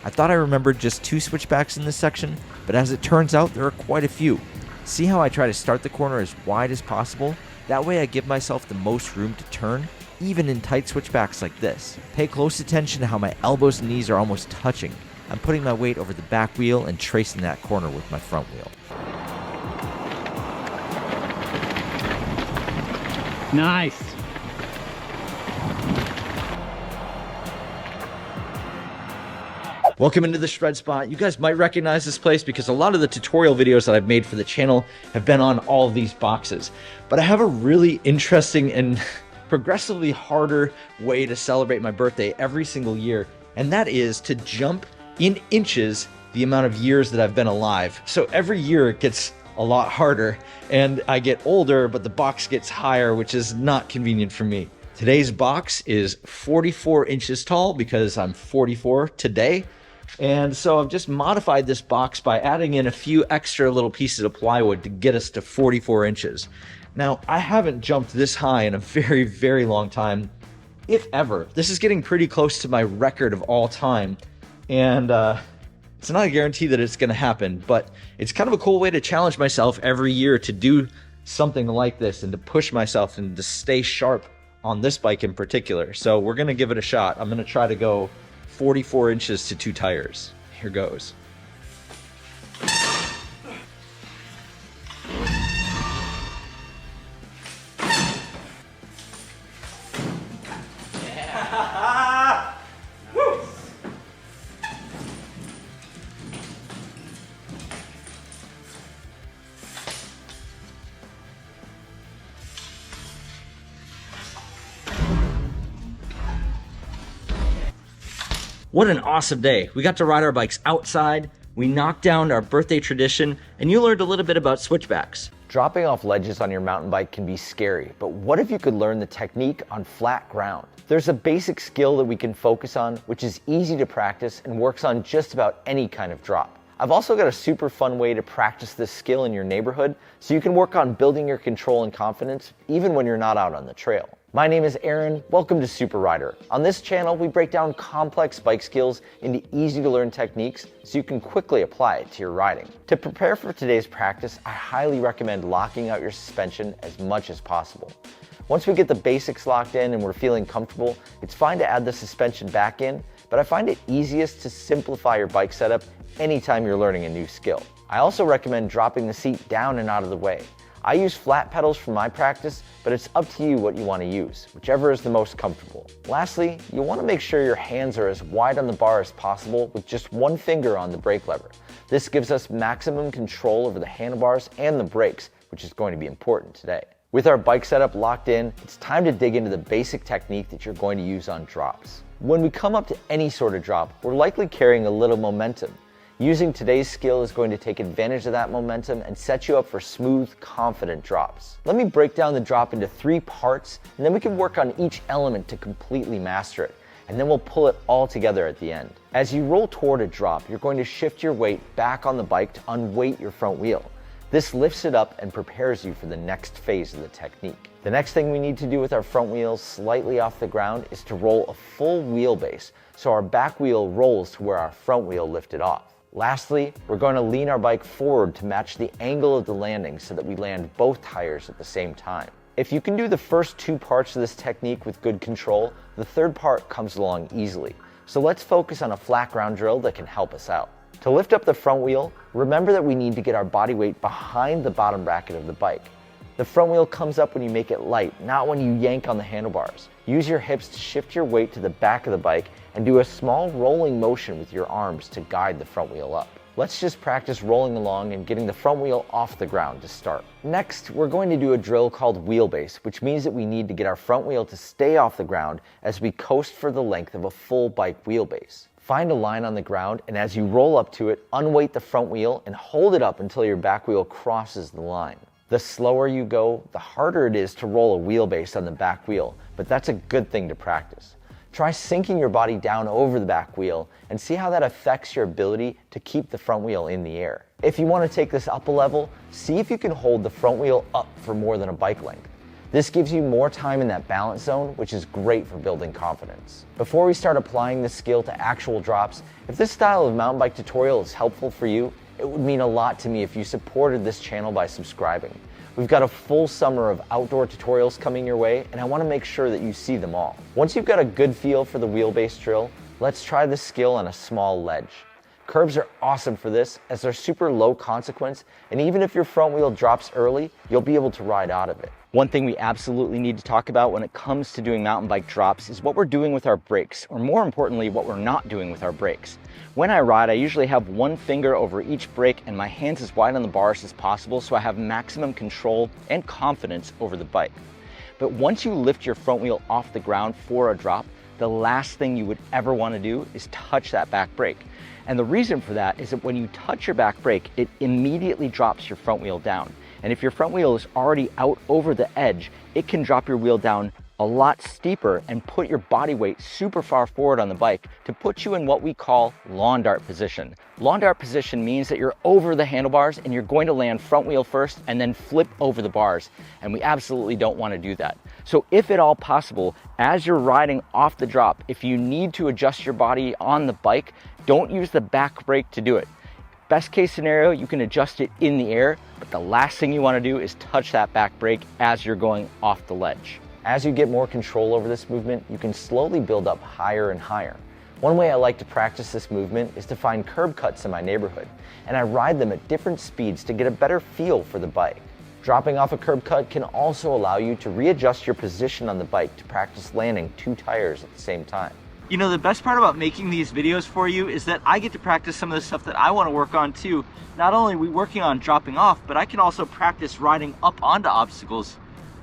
I thought I remembered just 2 switchbacks in this section, but as it turns out, there are quite a few. See how I try to start the corner as wide as possible? That way I give myself the most room to turn, even in tight switchbacks like this. Pay close attention to how my elbows and knees are almost touching. I'm putting my weight over the back wheel and tracing that corner with my front wheel. Nice. Welcome into the shred spot. You guys might recognize this place because a lot of the tutorial videos that I've made for the channel have been on all of these boxes. But I have a really interesting and progressively harder way to celebrate my birthday every single year, and that is to jump in inches the amount of years that I've been alive. So every year it gets a lot harder, and I get older, but the box gets higher, which is not convenient for me. Today's box is 44 inches tall because I'm 44 today. And so I've just modified this box by adding in a few extra little pieces of plywood to get us to 44 inches. Now, I haven't jumped this high in a very, very long time, if ever. This is getting pretty close to my record of all time. And it's not a guarantee that it's gonna happen, but it's kind of a cool way to challenge myself every year to do something like this and to push myself and to stay sharp on this bike in particular. So we're gonna give it a shot. I'm gonna try to go 44 inches to 2 tires. Here goes. What an awesome day. We got to ride our bikes outside, we knocked down our birthday tradition, and you learned a little bit about switchbacks. Dropping off ledges on your mountain bike can be scary, but what if you could learn the technique on flat ground? There's a basic skill that we can focus on, which is easy to practice and works on just about any kind of drop. I've also got a super fun way to practice this skill in your neighborhood, so you can work on building your control and confidence even when you're not out on the trail. My name is Aaron, welcome to Super Rider. On this channel, we break down complex bike skills into easy to learn techniques so you can quickly apply it to your riding. To prepare for today's practice, I highly recommend locking out your suspension as much as possible. Once we get the basics locked in and we're feeling comfortable, it's fine to add the suspension back in, but I find it easiest to simplify your bike setup anytime you're learning a new skill. I also recommend dropping the seat down and out of the way. I use flat pedals for my practice, but it's up to you what you want to use, whichever is the most comfortable. Lastly, you want to make sure your hands are as wide on the bar as possible with just one finger on the brake lever. This gives us maximum control over the handlebars and the brakes, which is going to be important today. With our bike setup locked in, it's time to dig into the basic technique that you're going to use on drops. When we come up to any sort of drop, we're likely carrying a little momentum. Using today's skill is going to take advantage of that momentum and set you up for smooth, confident drops. Let me break down the drop into 3 parts, and then we can work on each element to completely master it, and then we'll pull it all together at the end. As you roll toward a drop, you're going to shift your weight back on the bike to unweight your front wheel. This lifts it up and prepares you for the next phase of the technique. The next thing we need to do with our front wheels slightly off the ground is to roll a full wheelbase so our back wheel rolls to where our front wheel lifted off. Lastly, we're going to lean our bike forward to match the angle of the landing so that we land both tires at the same time. If you can do the first 2 parts of this technique with good control, the third part comes along easily. So let's focus on a flat ground drill that can help us out. To lift up the front wheel, remember that we need to get our body weight behind the bottom bracket of the bike. The front wheel comes up when you make it light, not when you yank on the handlebars. Use your hips to shift your weight to the back of the bike and do a small rolling motion with your arms to guide the front wheel up. Let's just practice rolling along and getting the front wheel off the ground to start. Next, we're going to do a drill called wheelbase, which means that we need to get our front wheel to stay off the ground as we coast for the length of a full bike wheelbase. Find a line on the ground, and as you roll up to it, unweight the front wheel and hold it up until your back wheel crosses the line. The slower you go, the harder it is to roll a wheelbase on the back wheel, but that's a good thing to practice. Try sinking your body down over the back wheel and see how that affects your ability to keep the front wheel in the air. If you want to take this up a level, see if you can hold the front wheel up for more than a bike length. This gives you more time in that balance zone, which is great for building confidence. Before we start applying this skill to actual drops, if this style of mountain bike tutorial is helpful for you, it would mean a lot to me if you supported this channel by subscribing. We've got a full summer of outdoor tutorials coming your way, and I want to make sure that you see them all. Once you've got a good feel for the wheelbase drill, let's try this skill on a small ledge. Curbs are awesome for this as they're super low consequence, and even if your front wheel drops early, you'll be able to ride out of it. One thing we absolutely need to talk about when it comes to doing mountain bike drops is what we're doing with our brakes, or more importantly, what we're not doing with our brakes. When I ride, I usually have one finger over each brake and my hands as wide on the bars as possible so I have maximum control and confidence over the bike. But once you lift your front wheel off the ground for a drop, the last thing you would ever want to do is touch that back brake. And the reason for that is that when you touch your back brake, it immediately drops your front wheel down. And if your front wheel is already out over the edge, it can drop your wheel down a lot steeper and put your body weight super far forward on the bike to put you in what we call lawn dart position. Lawn dart position means that you're over the handlebars and you're going to land front wheel first and then flip over the bars. And we absolutely don't want to do that. So if at all possible, as you're riding off the drop, if you need to adjust your body on the bike, don't use the back brake to do it. Best case scenario, you can adjust it in the air, but the last thing you want to do is touch that back brake as you're going off the ledge. As you get more control over this movement, you can slowly build up higher and higher. One way I like to practice this movement is to find curb cuts in my neighborhood, and I ride them at different speeds to get a better feel for the bike. Dropping off a curb cut can also allow you to readjust your position on the bike to practice landing 2 tires at the same time. You know, the best part about making these videos for you is that I get to practice some of the stuff that I want to work on too. Not only are we working on dropping off, but I can also practice riding up onto obstacles.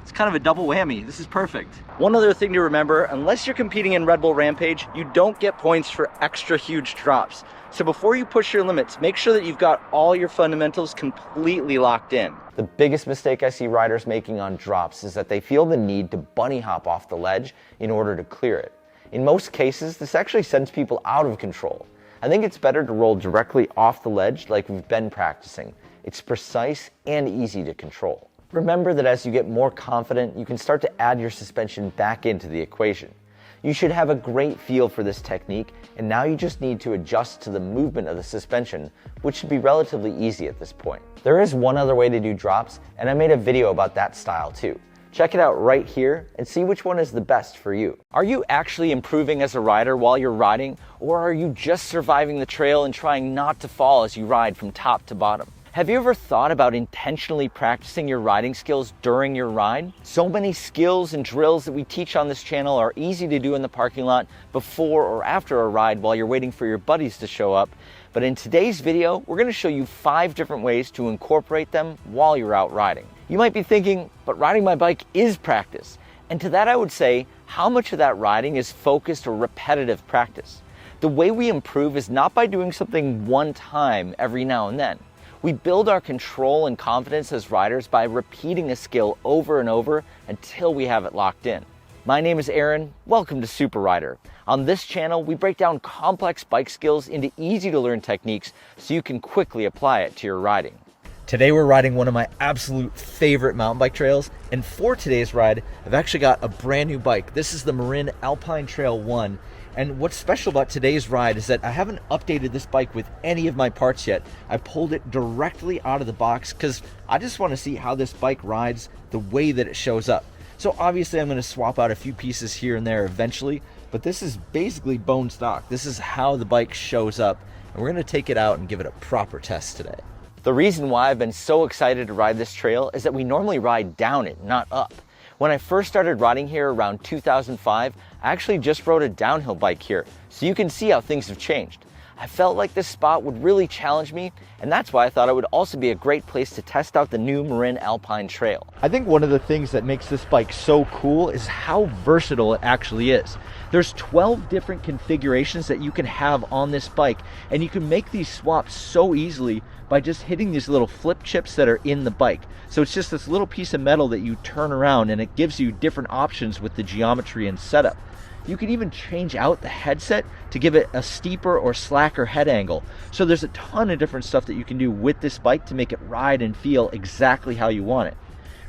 It's kind of a double whammy. This is perfect. One other thing to remember, unless you're competing in Red Bull Rampage, you don't get points for extra huge drops. So before you push your limits, make sure that you've got all your fundamentals completely locked in. The biggest mistake I see riders making on drops is that they feel the need to bunny hop off the ledge in order to clear it. In most cases, this actually sends people out of control. I think it's better to roll directly off the ledge like we've been practicing. It's precise and easy to control. Remember that as you get more confident, you can start to add your suspension back into the equation. You should have a great feel for this technique, and now you just need to adjust to the movement of the suspension, which should be relatively easy at this point. There is one other way to do drops, and I made a video about that style too. Check it out right here and see which one is the best for you. Are you actually improving as a rider while you're riding, or are you just surviving the trail and trying not to fall as you ride from top to bottom? Have you ever thought about intentionally practicing your riding skills during your ride? So many skills and drills that we teach on this channel are easy to do in the parking lot before or after a ride while you're waiting for your buddies to show up. But in today's video, we're going to show you 5 different ways to incorporate them while you're out riding. You might be thinking, but riding my bike is practice. And to that I would say, how much of that riding is focused or repetitive practice? The way we improve is not by doing something one time every now and then. We build our control and confidence as riders by repeating a skill over and over until we have it locked in. My name is Aaron. Welcome to Super Rider. On this channel, we break down complex bike skills into easy to learn techniques so you can quickly apply it to your riding. Today we're riding one of my absolute favorite mountain bike trails, and for today's ride, I've actually got a brand new bike. This is the Marin Alpine Trail 1. And what's special about today's ride is that I haven't updated this bike with any of my parts yet. I pulled it directly out of the box because I just want to see how this bike rides the way that it shows up. So obviously I'm going to swap out a few pieces here and there eventually, but this is basically bone stock. This is how the bike shows up, and we're going to take it out and give it a proper test today. The reason why I've been so excited to ride this trail is that we normally ride down it, not up. When I first started riding here around 2005, I actually just rode a downhill bike here, so you can see how things have changed. I felt like this spot would really challenge me, and that's why I thought it would also be a great place to test out the new Marin Alpine Trail. I think one of the things that makes this bike so cool is how versatile it actually is. There's 12 different configurations that you can have on this bike, and you can make these swaps so easily by just hitting these little flip chips that are in the bike. So it's just this little piece of metal that you turn around, and it gives you different options with the geometry and setup. You can even change out the headset to give it a steeper or slacker head angle. So there's a ton of different stuff that you can do with this bike to make it ride and feel exactly how you want it.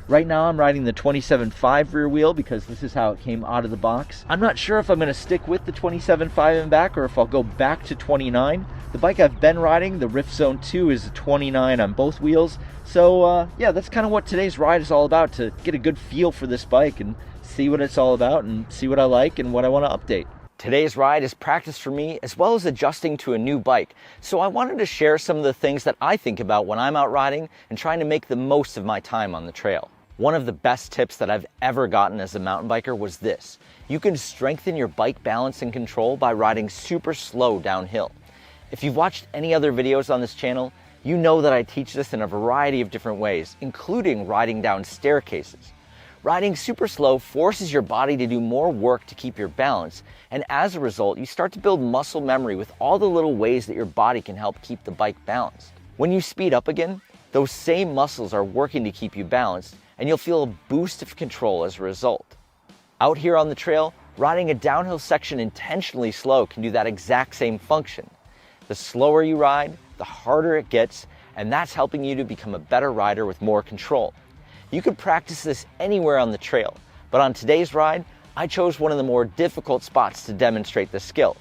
Right now I'm riding the 27.5 rear wheel because this is how it came out of the box. I'm not sure if I'm going to stick with the 27.5 in back or if I'll go back to 29. The bike I've been riding, the Rift Zone 2, is a 29 on both wheels. So yeah, that's kind of what today's ride is all about, to get a good feel for this bike and see what it's all about and see what I like and what I want to update. Today's ride is practice for me as well as adjusting to a new bike, so I wanted to share some of the things that I think about when I'm out riding and trying to make the most of my time on the trail. One of the best tips that I've ever gotten as a mountain biker was this: you can strengthen your bike balance and control by riding super slow downhill. If you've watched any other videos on this channel, you know that I teach this in a variety of different ways, including riding down staircases. Riding super slow forces your body to do more work to keep your balance, and as a result, you start to build muscle memory with all the little ways that your body can help keep the bike balanced. When you speed up again, those same muscles are working to keep you balanced, and you'll feel a boost of control as a result. Out here on the trail, riding a downhill section intentionally slow can do that exact same function. The slower you ride, the harder it gets, and that's helping you to become a better rider with more control. You could practice this anywhere on the trail, but on today's ride, I chose one of the more difficult spots to demonstrate this skill.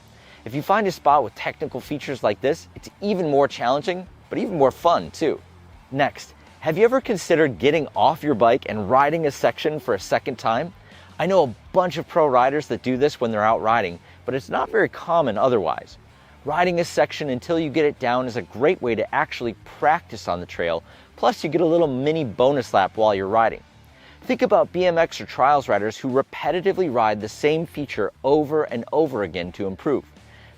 If you find a spot with technical features like this, it's even more challenging, but even more fun too. Next, have you ever considered getting off your bike and riding a section for a second time? I know a bunch of pro riders that do this when they're out riding, but it's not very common otherwise. Riding a section until you get it down is a great way to actually practice on the trail, plus you get a little mini bonus lap while you're riding. Think about BMX or trials riders who repetitively ride the same feature over and over again to improve.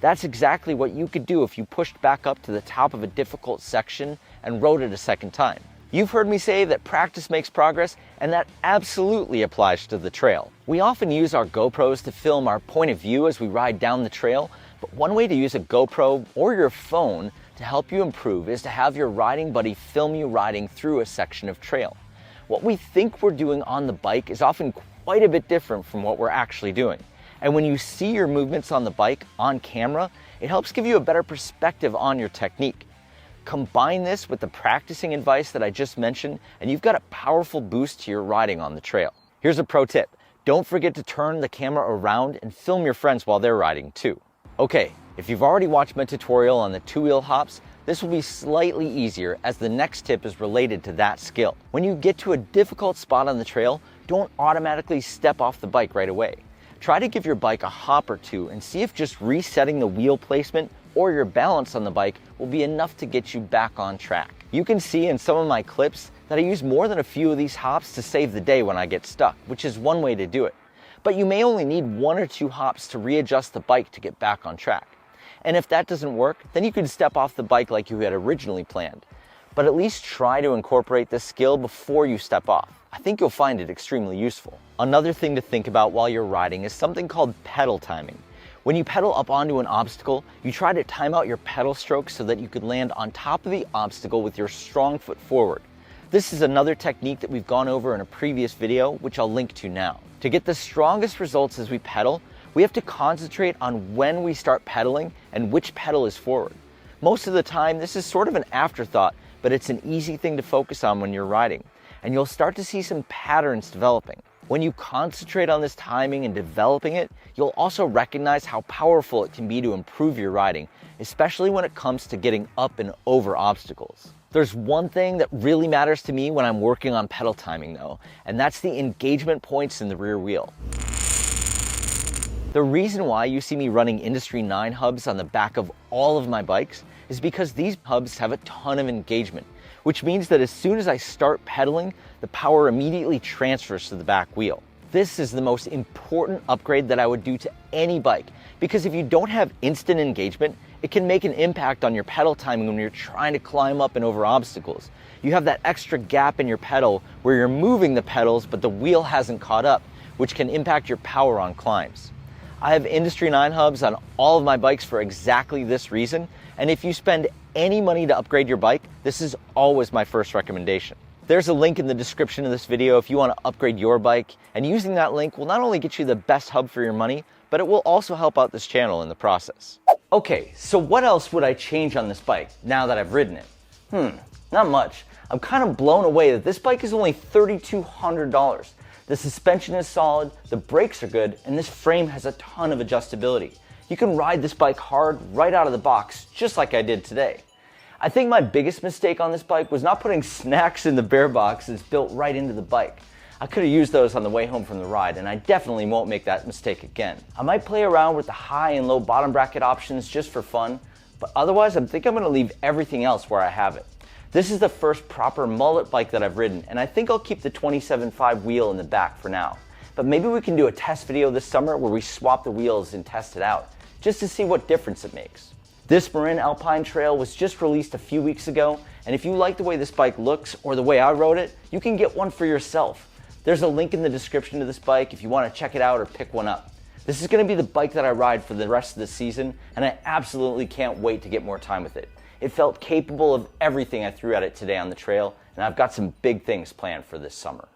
That's exactly what you could do if you pushed back up to the top of a difficult section and rode it a second time. You've heard me say that practice makes progress, and that absolutely applies to the trail. We often use our GoPros to film our point of view as we ride down the trail, but one way to use a GoPro or your phone to help you improve is to have your riding buddy film you riding through a section of trail. What we think we're doing on the bike is often quite a bit different from what we're actually doing. And when you see your movements on the bike on camera, it helps give you a better perspective on your technique. Combine this with the practicing advice that I just mentioned, and you've got a powerful boost to your riding on the trail. Here's a pro tip. Don't forget to turn the camera around and film your friends while they're riding too. Okay, if you've already watched my tutorial on the two-wheel hops, this will be slightly easier as the next tip is related to that skill. When you get to a difficult spot on the trail, don't automatically step off the bike right away. Try to give your bike a hop or two and see if just resetting the wheel placement or your balance on the bike will be enough to get you back on track. You can see in some of my clips that I use more than a few of these hops to save the day when I get stuck, which is one way to do it. But you may only need 1 or 2 hops to readjust the bike to get back on track. And if that doesn't work, then you can step off the bike like you had originally planned. But at least try to incorporate this skill before you step off. I think you'll find it extremely useful. Another thing to think about while you're riding is something called pedal timing. When you pedal up onto an obstacle, you try to time out your pedal strokes so that you could land on top of the obstacle with your strong foot forward. This is another technique that we've gone over in a previous video, which I'll link to now. To get the strongest results as we pedal, we have to concentrate on when we start pedaling and which pedal is forward. Most of the time, this is sort of an afterthought, but it's an easy thing to focus on when you're riding, and you'll start to see some patterns developing. When you concentrate on this timing and developing it, you'll also recognize how powerful it can be to improve your riding, especially when it comes to getting up and over obstacles. There's one thing that really matters to me when I'm working on pedal timing though, and that's the engagement points in the rear wheel. The reason why you see me running Industry 9 hubs on the back of all of my bikes is because these hubs have a ton of engagement, which means that as soon as I start pedaling, the power immediately transfers to the back wheel. This is the most important upgrade that I would do to any bike, because if you don't have instant engagement, it can make an impact on your pedal timing when you're trying to climb up and over obstacles. You have that extra gap in your pedal where you're moving the pedals, but the wheel hasn't caught up, which can impact your power on climbs. I have Industry 9 hubs on all of my bikes for exactly this reason, and if you spend any money to upgrade your bike, this is always my first recommendation. There's a link in the description of this video if you want to upgrade your bike, and using that link will not only get you the best hub for your money, but it will also help out this channel in the process. Okay, so what else would I change on this bike now that I've ridden it? Not much. I'm kind of blown away that this bike is only $3,200. The suspension is solid, the brakes are good, and this frame has a ton of adjustability. You can ride this bike hard right out of the box, just like I did today. I think my biggest mistake on this bike was not putting snacks in the bear box that's built right into the bike. I could have used those on the way home from the ride, and I definitely won't make that mistake again. I might play around with the high and low bottom bracket options just for fun, but otherwise I think I'm going to leave everything else where I have it. This is the first proper mullet bike that I've ridden, and I think I'll keep the 27.5 wheel in the back for now. But maybe we can do a test video this summer where we swap the wheels and test it out, just to see what difference it makes. This Marin Alpine Trail was just released a few weeks ago, and if you like the way this bike looks or the way I rode it, you can get one for yourself. There's a link in the description to this bike if you want to check it out or pick one up. This is going to be the bike that I ride for the rest of the season, and I absolutely can't wait to get more time with it. It felt capable of everything I threw at it today on the trail, and I've got some big things planned for this summer.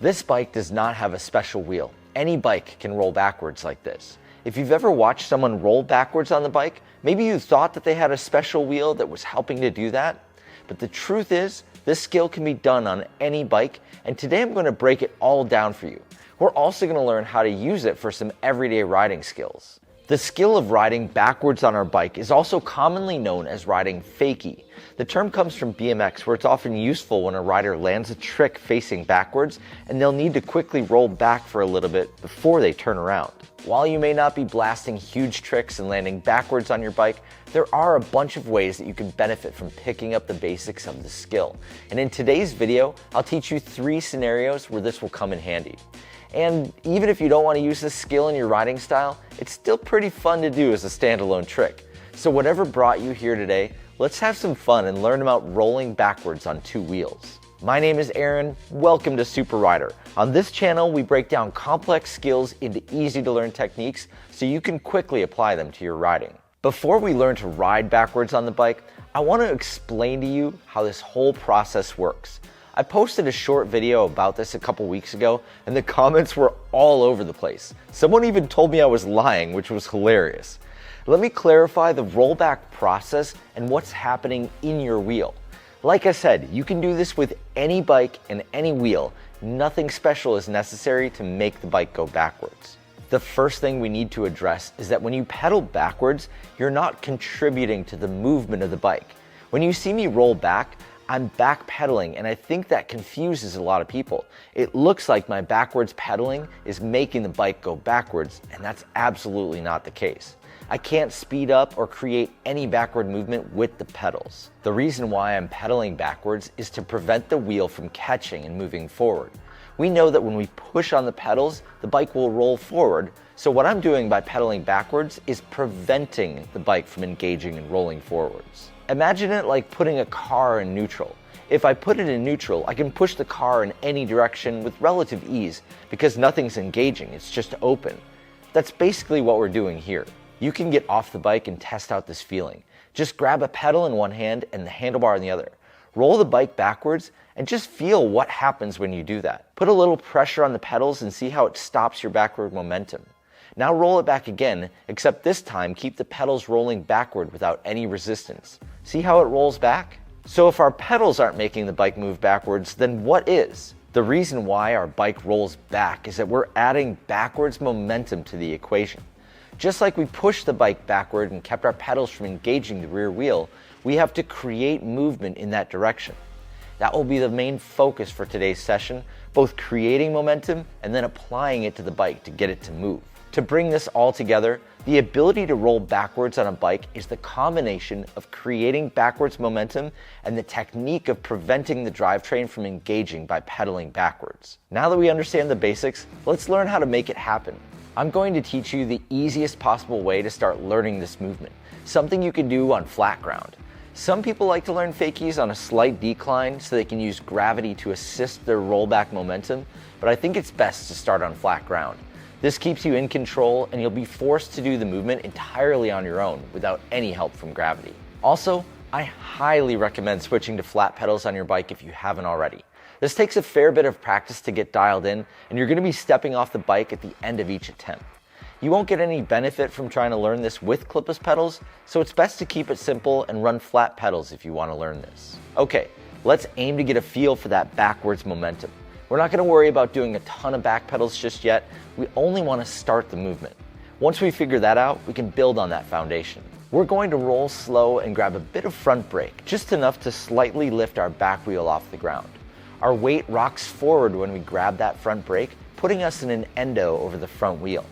This bike does not have a special wheel. Any bike can roll backwards like this. If you've ever watched someone roll backwards on the bike, maybe you thought that they had a special wheel that was helping to do that. But the truth is, this skill can be done on any bike, and today I'm going to break it all down for you. We're also going to learn how to use it for some everyday riding skills. The skill of riding backwards on our bike is also commonly known as riding fakie. The term comes from BMX, where it's often useful when a rider lands a trick facing backwards and they'll need to quickly roll back for a little bit before they turn around. While you may not be blasting huge tricks and landing backwards on your bike, there are a bunch of ways that you can benefit from picking up the basics of the skill. And in today's video, I'll teach you 3 scenarios where this will come in handy. And even if you don't want to use this skill in your riding style, it's still pretty fun to do as a standalone trick. So whatever brought you here today, let's have some fun and learn about rolling backwards on 2 wheels. My name is Aaron, welcome to Super Rider. On this channel, we break down complex skills into easy to learn techniques so you can quickly apply them to your riding. Before we learn to ride backwards on the bike, I want to explain to you how this whole process works. I posted a short video about this a couple weeks ago and the comments were all over the place. Someone even told me I was lying, which was hilarious. Let me clarify the rollback process and what's happening in your wheel. Like I said, you can do this with any bike and any wheel. Nothing special is necessary to make the bike go backwards. The first thing we need to address is that when you pedal backwards, you're not contributing to the movement of the bike. When you see me roll back, I'm back pedaling, and I think that confuses a lot of people. It looks like my backwards pedaling is making the bike go backwards, and that's absolutely not the case. I can't speed up or create any backward movement with the pedals. The reason why I'm pedaling backwards is to prevent the wheel from catching and moving forward. We know that when we push on the pedals, the bike will roll forward, so what I'm doing by pedaling backwards is preventing the bike from engaging and rolling forwards. Imagine it like putting a car in neutral. If I put it in neutral, I can push the car in any direction with relative ease because nothing's engaging, it's just open. That's basically what we're doing here. You can get off the bike and test out this feeling. Just grab a pedal in one hand and the handlebar in the other. Roll the bike backwards and just feel what happens when you do that. Put a little pressure on the pedals and see how it stops your backward momentum. Now roll it back again, except this time keep the pedals rolling backward without any resistance. See how it rolls back? So if our pedals aren't making the bike move backwards, then what is? The reason why our bike rolls back is that we're adding backwards momentum to the equation. Just like we pushed the bike backward and kept our pedals from engaging the rear wheel, we have to create movement in that direction. That will be the main focus for today's session, both creating momentum and then applying it to the bike to get it to move. To bring this all together, the ability to roll backwards on a bike is the combination of creating backwards momentum and the technique of preventing the drivetrain from engaging by pedaling backwards. Now that we understand the basics, let's learn how to make it happen. I'm going to teach you the easiest possible way to start learning this movement, something you can do on flat ground. Some people like to learn fakies on a slight decline so they can use gravity to assist their rollback momentum, but I think it's best to start on flat ground. This keeps you in control and you'll be forced to do the movement entirely on your own without any help from gravity. Also, I highly recommend switching to flat pedals on your bike if you haven't already. This takes a fair bit of practice to get dialed in, and you're going to be stepping off the bike at the end of each attempt. You won't get any benefit from trying to learn this with clipless pedals, so it's best to keep it simple and run flat pedals if you want to learn this. Okay, let's aim to get a feel for that backwards momentum. We're not going to worry about doing a ton of back pedals just yet, we only want to start the movement. Once we figure that out, we can build on that foundation. We're going to roll slow and grab a bit of front brake, just enough to slightly lift our back wheel off the ground. Our weight rocks forward when we grab that front brake, putting us in an endo over the front wheel.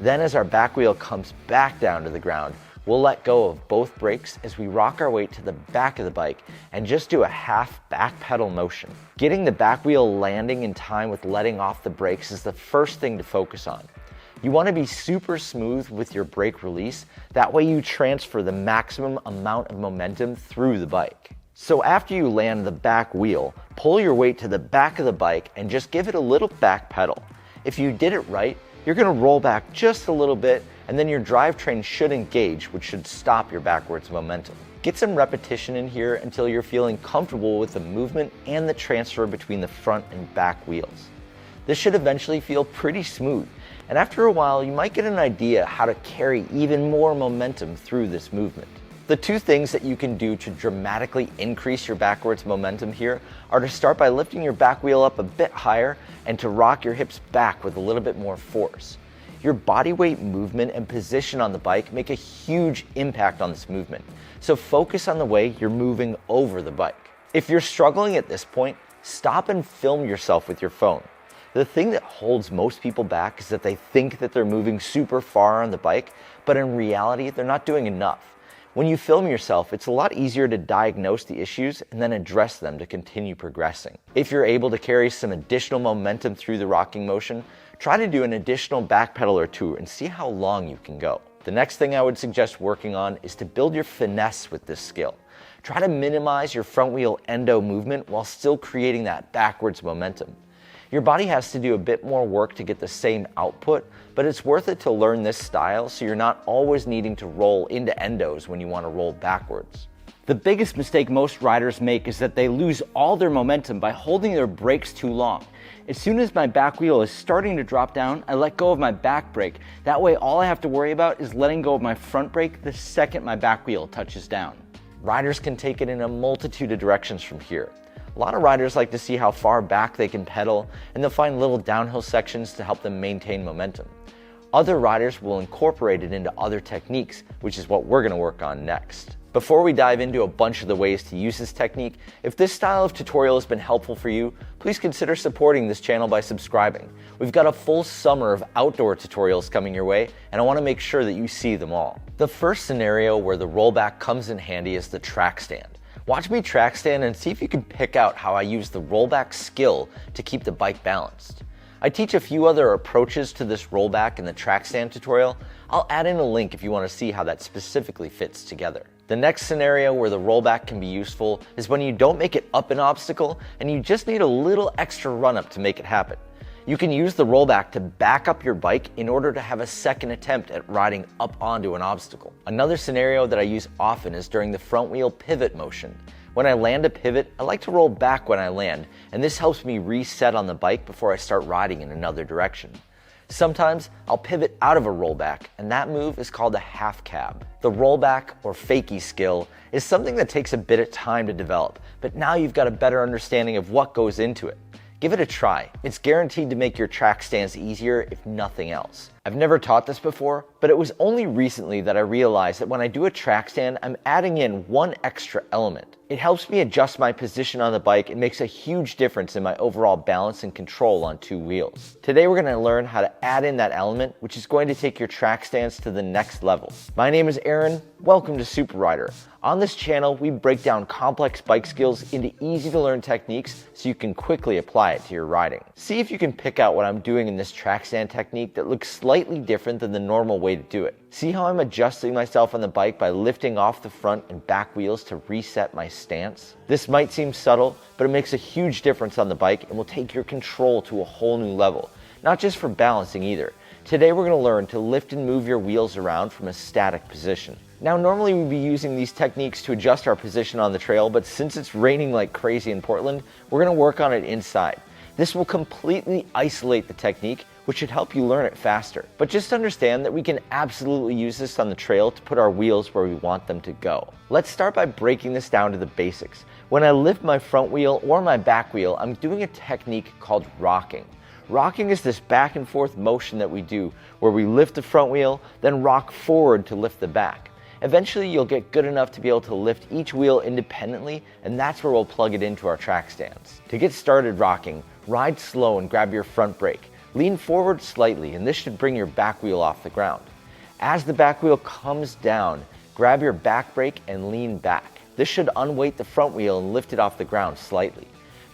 Then as our back wheel comes back down to the ground, we'll let go of both brakes as we rock our weight to the back of the bike and just do a half back pedal motion. Getting the back wheel landing in time with letting off the brakes is the first thing to focus on. You want to be super smooth with your brake release, that way you transfer the maximum amount of momentum through the bike. So after you land the back wheel, pull your weight to the back of the bike and just give it a little back pedal. If you did it right, you're going to roll back just a little bit and then your drivetrain should engage, which should stop your backwards momentum. Get some repetition in here until you're feeling comfortable with the movement and the transfer between the front and back wheels. This should eventually feel pretty smooth, and after a while you might get an idea how to carry even more momentum through this movement. The 2 things that you can do to dramatically increase your backwards momentum here are to start by lifting your back wheel up a bit higher and to rock your hips back with a little bit more force. Your body weight, movement, and position on the bike make a huge impact on this movement. So focus on the way you're moving over the bike. If you're struggling at this point, stop and film yourself with your phone. The thing that holds most people back is that they think that they're moving super far on the bike, but in reality, they're not doing enough. When you film yourself, it's a lot easier to diagnose the issues and then address them to continue progressing. If you're able to carry some additional momentum through the rocking motion, try to do an additional back pedal or two and see how long you can go. The next thing I would suggest working on is to build your finesse with this skill. Try to minimize your front wheel endo movement while still creating that backwards momentum. Your body has to do a bit more work to get the same output, but it's worth it to learn this style so you're not always needing to roll into endos when you want to roll backwards. The biggest mistake most riders make is that they lose all their momentum by holding their brakes too long. As soon as my back wheel is starting to drop down, I let go of my back brake. That way all I have to worry about is letting go of my front brake the second my back wheel touches down. Riders can take it in a multitude of directions from here. A lot of riders like to see how far back they can pedal, and they'll find little downhill sections to help them maintain momentum. Other riders will incorporate it into other techniques, which is what we're going to work on next. Before we dive into a bunch of the ways to use this technique, if this style of tutorial has been helpful for you, please consider supporting this channel by subscribing. We've got a full summer of outdoor tutorials coming your way, and I want to make sure that you see them all. The first scenario where the rollback comes in handy is the track stand. Watch me track stand and see if you can pick out how I use the rollback skill to keep the bike balanced. I teach a few other approaches to this rollback in the track stand tutorial. I'll add in a link if you want to see how that specifically fits together. The next scenario where the rollback can be useful is when you don't make it up an obstacle and you just need a little extra run up to make it happen. You can use the rollback to back up your bike in order to have a second attempt at riding up onto an obstacle. Another scenario that I use often is during the front wheel pivot motion. When I land a pivot, I like to roll back when I land, and this helps me reset on the bike before I start riding in another direction. Sometimes I'll pivot out of a rollback, and that move is called a half cab. The rollback or fakie skill is something that takes a bit of time to develop, but now you've got a better understanding of what goes into it. Give it a try. It's guaranteed to make your track stands easier, if nothing else. I've never taught this before, but it was only recently that I realized that when I do a track stand, I'm adding in one extra element. It helps me adjust my position on the bike and makes a huge difference in my overall balance and control on two wheels. Today we're going to learn how to add in that element, which is going to take your track stands to the next level. My name is Aaron. Welcome to Super Rider. On this channel, we break down complex bike skills into easy to learn techniques so you can quickly apply it to your riding. See if you can pick out what I'm doing in this track stand technique that looks slightly different than the normal way to do it. See how I'm adjusting myself on the bike by lifting off the front and back wheels to reset my stance? This might seem subtle, but it makes a huge difference on the bike and will take your control to a whole new level. Not just for balancing either. Today we're going to learn to lift and move your wheels around from a static position. Now normally we'd be using these techniques to adjust our position on the trail, but since it's raining like crazy in Portland, we're going to work on it inside. This will completely isolate the technique, which should help you learn it faster. But just understand that we can absolutely use this on the trail to put our wheels where we want them to go. Let's start by breaking this down to the basics. When I lift my front wheel or my back wheel, I'm doing a technique called rocking. Rocking is this back and forth motion that we do where we lift the front wheel, then rock forward to lift the back. Eventually you'll get good enough to be able to lift each wheel independently, and that's where we'll plug it into our track stands. To get started rocking, ride slow and grab your front brake. Lean forward slightly, and this should bring your back wheel off the ground. As the back wheel comes down, grab your back brake and lean back. This should unweight the front wheel and lift it off the ground slightly.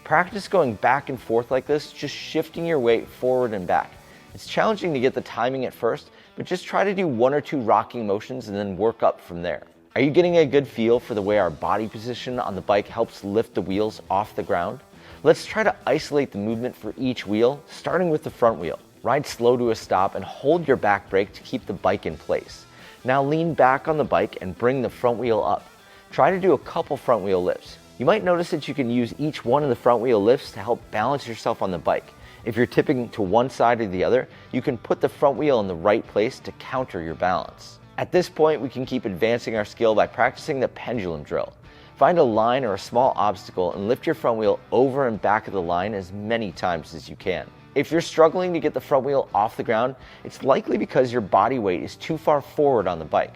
Practice going back and forth like this, just shifting your weight forward and back. It's challenging to get the timing at first, but just try to do one or two rocking motions and then work up from there. Are you getting a good feel for the way our body position on the bike helps lift the wheels off the ground? Let's try to isolate the movement for each wheel, starting with the front wheel. Ride slow to a stop and hold your back brake to keep the bike in place. Now lean back on the bike and bring the front wheel up. Try to do a couple front wheel lifts. You might notice that you can use each one of the front wheel lifts to help balance yourself on the bike. If you're tipping to one side or the other, you can put the front wheel in the right place to counter your balance. At this point, we can keep advancing our skill by practicing the pendulum drill. Find a line or a small obstacle and lift your front wheel over and back of the line as many times as you can. If you're struggling to get the front wheel off the ground, it's likely because your body weight is too far forward on the bike.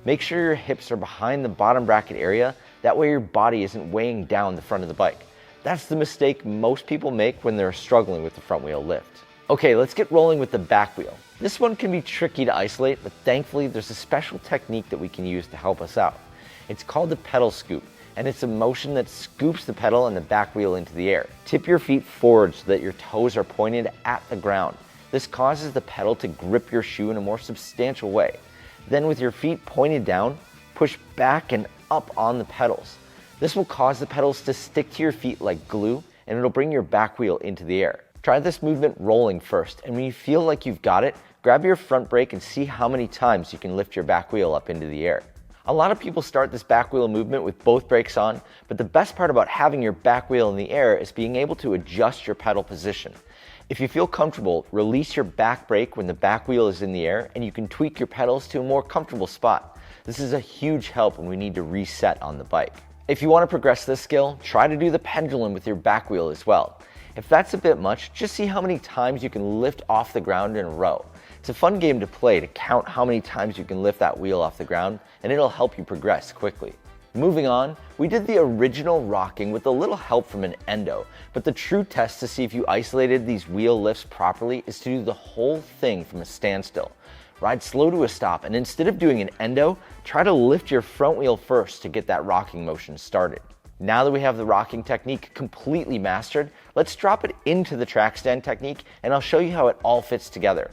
Make sure your hips are behind the bottom bracket area, that way your body isn't weighing down the front of the bike. That's the mistake most people make when they're struggling with the front wheel lift. Okay, let's get rolling with the back wheel. This one can be tricky to isolate, but thankfully there's a special technique that we can use to help us out. It's called the pedal scoop, and it's a motion that scoops the pedal and the back wheel into the air. Tip your feet forward so that your toes are pointed at the ground. This causes the pedal to grip your shoe in a more substantial way. Then with your feet pointed down, push back and up on the pedals. This will cause the pedals to stick to your feet like glue, and it'll bring your back wheel into the air. Try this movement rolling first, and when you feel like you've got it, grab your front brake and see how many times you can lift your back wheel up into the air. A lot of people start this back wheel movement with both brakes on, but the best part about having your back wheel in the air is being able to adjust your pedal position. If you feel comfortable, release your back brake when the back wheel is in the air, and you can tweak your pedals to a more comfortable spot. This is a huge help when we need to reset on the bike. If you want to progress this skill, try to do the pendulum with your back wheel as well. If that's a bit much, just see how many times you can lift off the ground in a row. It's a fun game to play to count how many times you can lift that wheel off the ground, and it'll help you progress quickly. Moving on, we did the original rocking with a little help from an endo, but the true test to see if you isolated these wheel lifts properly is to do the whole thing from a standstill. Ride slow to a stop, and instead of doing an endo, try to lift your front wheel first to get that rocking motion started. Now that we have the rocking technique completely mastered, let's drop it into the track stand technique, and I'll show you how it all fits together.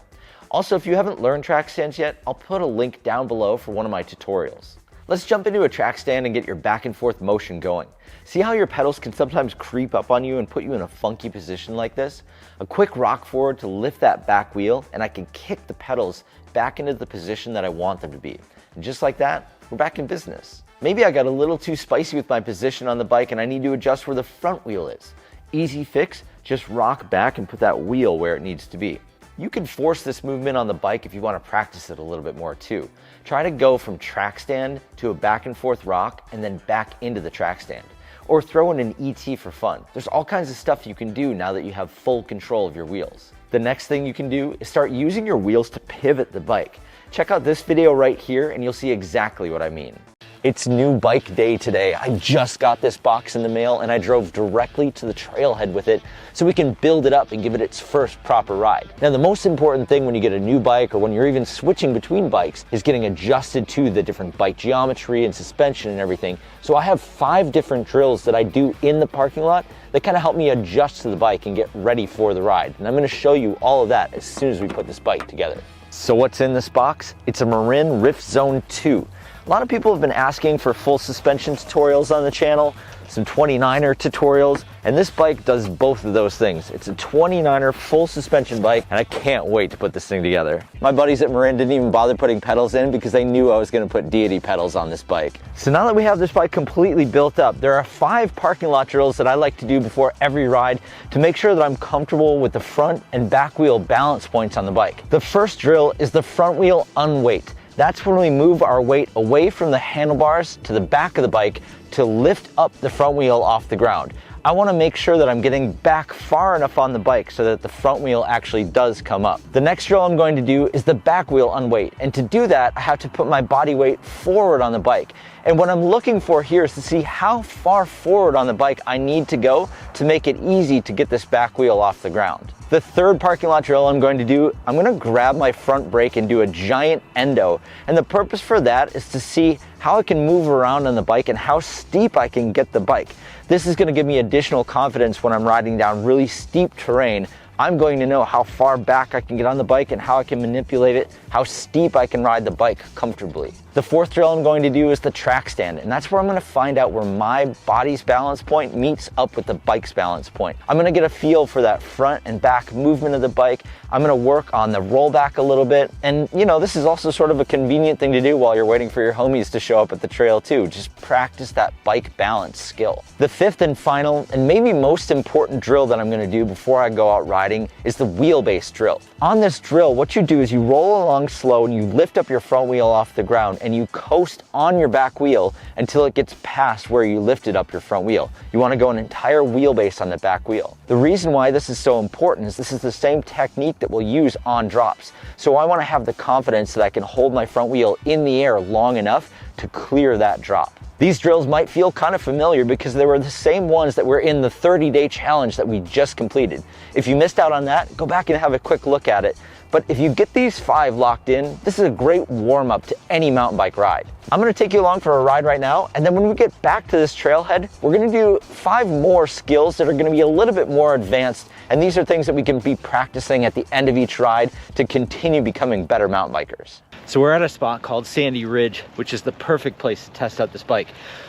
Also, if you haven't learned track stands yet, I'll put a link down below for one of my tutorials. Let's jump into a track stand and get your back and forth motion going. See how your pedals can sometimes creep up on you and put you in a funky position like this? A quick rock forward to lift that back wheel, and I can kick the pedals back into the position that I want them to be. And just like that, we're back in business. Maybe I got a little too spicy with my position on the bike and I need to adjust where the front wheel is. Easy fix, just rock back and put that wheel where it needs to be. You can force this movement on the bike if you want to practice it a little bit more too. Try to go from track stand to a back and forth rock and then back into the track stand. Or throw in an ET for fun. There's all kinds of stuff you can do now that you have full control of your wheels. The next thing you can do is start using your wheels to pivot the bike. Check out this video right here and you'll see exactly what I mean. It's new bike day today. I just got this box in the mail and I drove directly to the trailhead with it so we can build it up and give it its first proper ride. Now, the most important thing when you get a new bike or when you're even switching between bikes is getting adjusted to the different bike geometry and suspension and everything. So I have 5 different drills that I do in the parking lot that kind of help me adjust to the bike and get ready for the ride. And I'm going to show you all of that as soon as we put this bike together. So what's in this box? It's a Marin Rift Zone 2. A lot of people have been asking for full suspension tutorials on the channel, some 29er tutorials, and this bike does both of those things. It's a 29er full suspension bike, and I can't wait to put this thing together. My buddies at Marin didn't even bother putting pedals in because they knew I was going to put deity pedals on this bike. So now that we have this bike completely built up, there are 5 parking lot drills that I like to do before every ride to make sure that I'm comfortable with the front and back wheel balance points on the bike. The first drill is the front wheel unweight. That's when we move our weight away from the handlebars to the back of the bike to lift up the front wheel off the ground. I want to make sure that I'm getting back far enough on the bike so that the front wheel actually does come up. The next drill I'm going to do is the back wheel unweight, and to do that I have to put my body weight forward on the bike. And what I'm looking for here is to see how far forward on the bike I need to go to make it easy to get this back wheel off the ground. The third parking lot drill I'm going to do, I'm going to grab my front brake and do a giant endo. And the purpose for that is to see how I can move around on the bike and how steep I can get the bike. This is going to give me additional confidence when I'm riding down really steep terrain. I'm going to know how far back I can get on the bike and how I can manipulate it, how steep I can ride the bike comfortably. The fourth drill I'm going to do is the track stand, and that's where I'm going to find out where my body's balance point meets up with the bike's balance point. I'm going to get a feel for that front and back movement of the bike. I'm going to work on the rollback a little bit, and you know, this is also sort of a convenient thing to do while you're waiting for your homies to show up at the trail too. Just practice that bike balance skill. The fifth and final, and maybe most important drill that I'm going to do before I go out riding riding is the wheelbase drill. On this drill, what you do is you roll along slow and you lift up your front wheel off the ground and you coast on your back wheel until it gets past where you lifted up your front wheel. You want to go an entire wheelbase on the back wheel. The reason why this is so important is this is the same technique that we'll use on drops. So I want to have the confidence that I can hold my front wheel in the air long enough to clear that drop. These drills might feel kind of familiar because they were the same ones that were in the 30-day challenge that we just completed. If you missed out on that, go back and have a quick look at it. But if you get these 5 locked in, this is a great warm-up to any mountain bike ride. I'm gonna take you along for a ride right now, and then when we get back to this trailhead, we're gonna do 5 more skills that are gonna be a little bit more advanced, and these are things that we can be practicing at the end of each ride to continue becoming better mountain bikers. So we're at a spot called Sandy Ridge, which is the perfect place to test out this bike.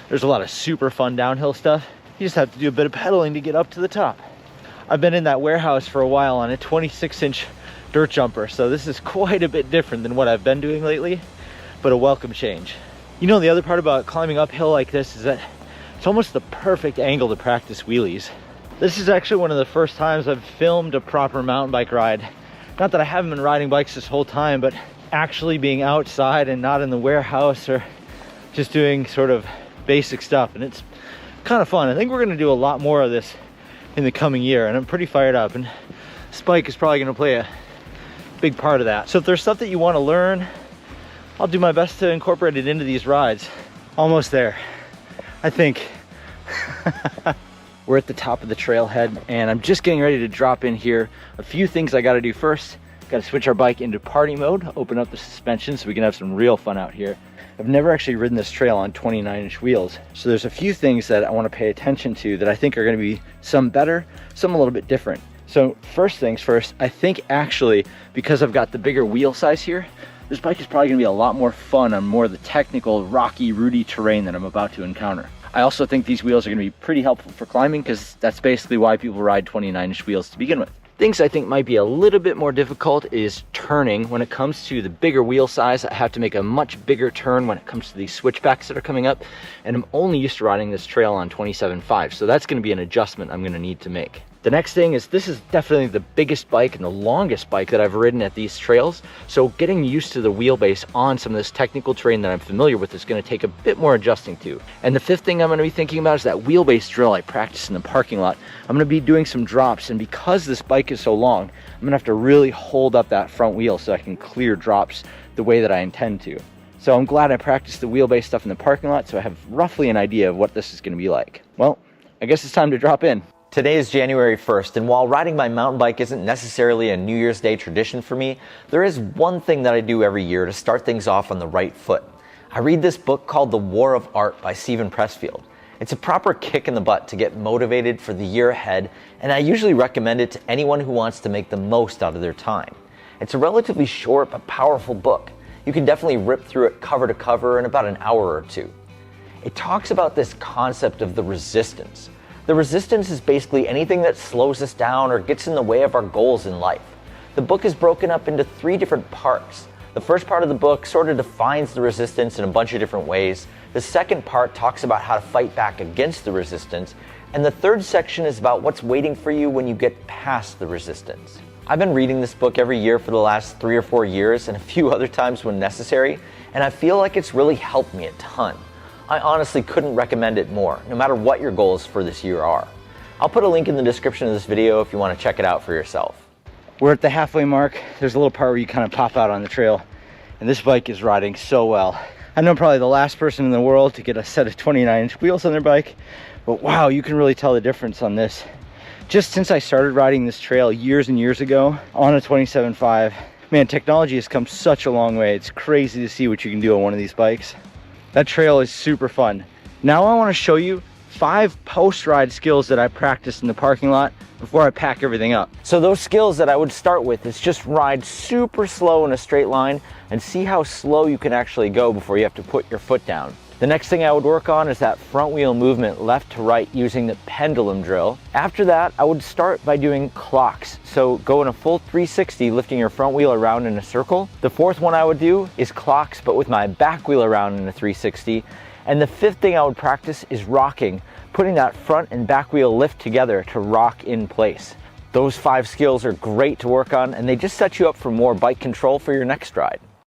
There's a lot of super fun downhill stuff. You just have to do a bit of pedaling to get up to the top. I've been in that warehouse for a while on a 26-inch dirt jumper, so this is quite a bit different than what I've been doing lately, but a welcome change. You know, the other part about climbing uphill like this is that it's almost the perfect angle to practice wheelies. This is actually one of the first times I've filmed a proper mountain bike ride. Not that I haven't been riding bikes this whole time, but actually being outside and not in the warehouse or just doing sort of basic stuff, and it's kind of fun. I think we're going to do a lot more of this in the coming year, and I'm pretty fired up, and this bike is probably going to play a big part of that. So if there's stuff that you want to learn, I'll do my best to incorporate it into these rides. Almost there, I think. We're at the top of the trailhead and I'm just getting ready to drop in here. A few things I got to do first. Got to switch our bike into party mode, open up the suspension so we can have some real fun out here. I've never actually ridden this trail on 29-inch wheels, so there's a few things that I want to pay attention to that I think are going to be some better, some a little bit different. So first things first, I think actually because I've got the bigger wheel size here, this bike is probably going to be a lot more fun on more of the technical, rocky, rooty terrain that I'm about to encounter. I also think these wheels are going to be pretty helpful for climbing because that's basically why people ride 29-inch wheels to begin with. Things I think might be a little bit more difficult is turning. When it comes to the bigger wheel size, I have to make a much bigger turn when it comes to these switchbacks that are coming up, and I'm only used to riding this trail on 27.5, so that's going to be an adjustment I'm going to need to make. The next thing is this is definitely the biggest bike and the longest bike that I've ridden at these trails, so getting used to the wheelbase on some of this technical terrain that I'm familiar with is going to take a bit more adjusting to. And the fifth thing I'm going to be thinking about is that wheelbase drill I practiced in the parking lot. I'm going to be doing some drops, and because this bike is so long, I'm going to have to really hold up that front wheel so I can clear drops the way that I intend to. So I'm glad I practiced the wheelbase stuff in the parking lot so I have roughly an idea of what this is going to be like. Well, I guess it's time to drop in. Today is January 1st, and while riding my mountain bike isn't necessarily a New Year's Day tradition for me, there is one thing that I do every year to start things off on the right foot. I read this book called The War of Art by Steven Pressfield. It's a proper kick in the butt to get motivated for the year ahead, and I usually recommend it to anyone who wants to make the most out of their time. It's a relatively short but powerful book. You can definitely rip through it cover to cover in about an hour or two. It talks about this concept of the resistance. The resistance is basically anything that slows us down or gets in the way of our goals in life. The book is broken up into 3 different parts. The first part of the book sort of defines the resistance in a bunch of different ways. The second part talks about how to fight back against the resistance. And the third section is about what's waiting for you when you get past the resistance. I've been reading this book every year for the last 3 or 4 years and a few other times when necessary, and I feel like it's really helped me a ton. I honestly couldn't recommend it more, no matter what your goals for this year are. I'll put a link in the description of this video if you want to check it out for yourself. We're at the halfway mark. There's a little part where you kind of pop out on the trail, and this bike is riding so well. I know I'm probably the last person in the world to get a set of 29-inch wheels on their bike, but wow, you can really tell the difference on this. Just since I started riding this trail years and years ago on a 27.5, man, technology has come such a long way. It's crazy to see what you can do on one of these bikes. That trail is super fun. Now I want to show you 5 post-ride skills that I practiced in the parking lot before I pack everything up. So those skills that I would start with is just ride super slow in a straight line and see how slow you can actually go before you have to put your foot down. The next thing I would work on is that front wheel movement left to right using the pendulum drill. After that, I would start by doing clocks. So go in a full 360, lifting your front wheel around in a circle. The fourth one I would do is clocks, but with my back wheel around in a 360. And the fifth thing I would practice is rocking, putting that front and back wheel lift together to rock in place. Those 5 skills are great to work on, and they just set you up for more bike control for your next ride.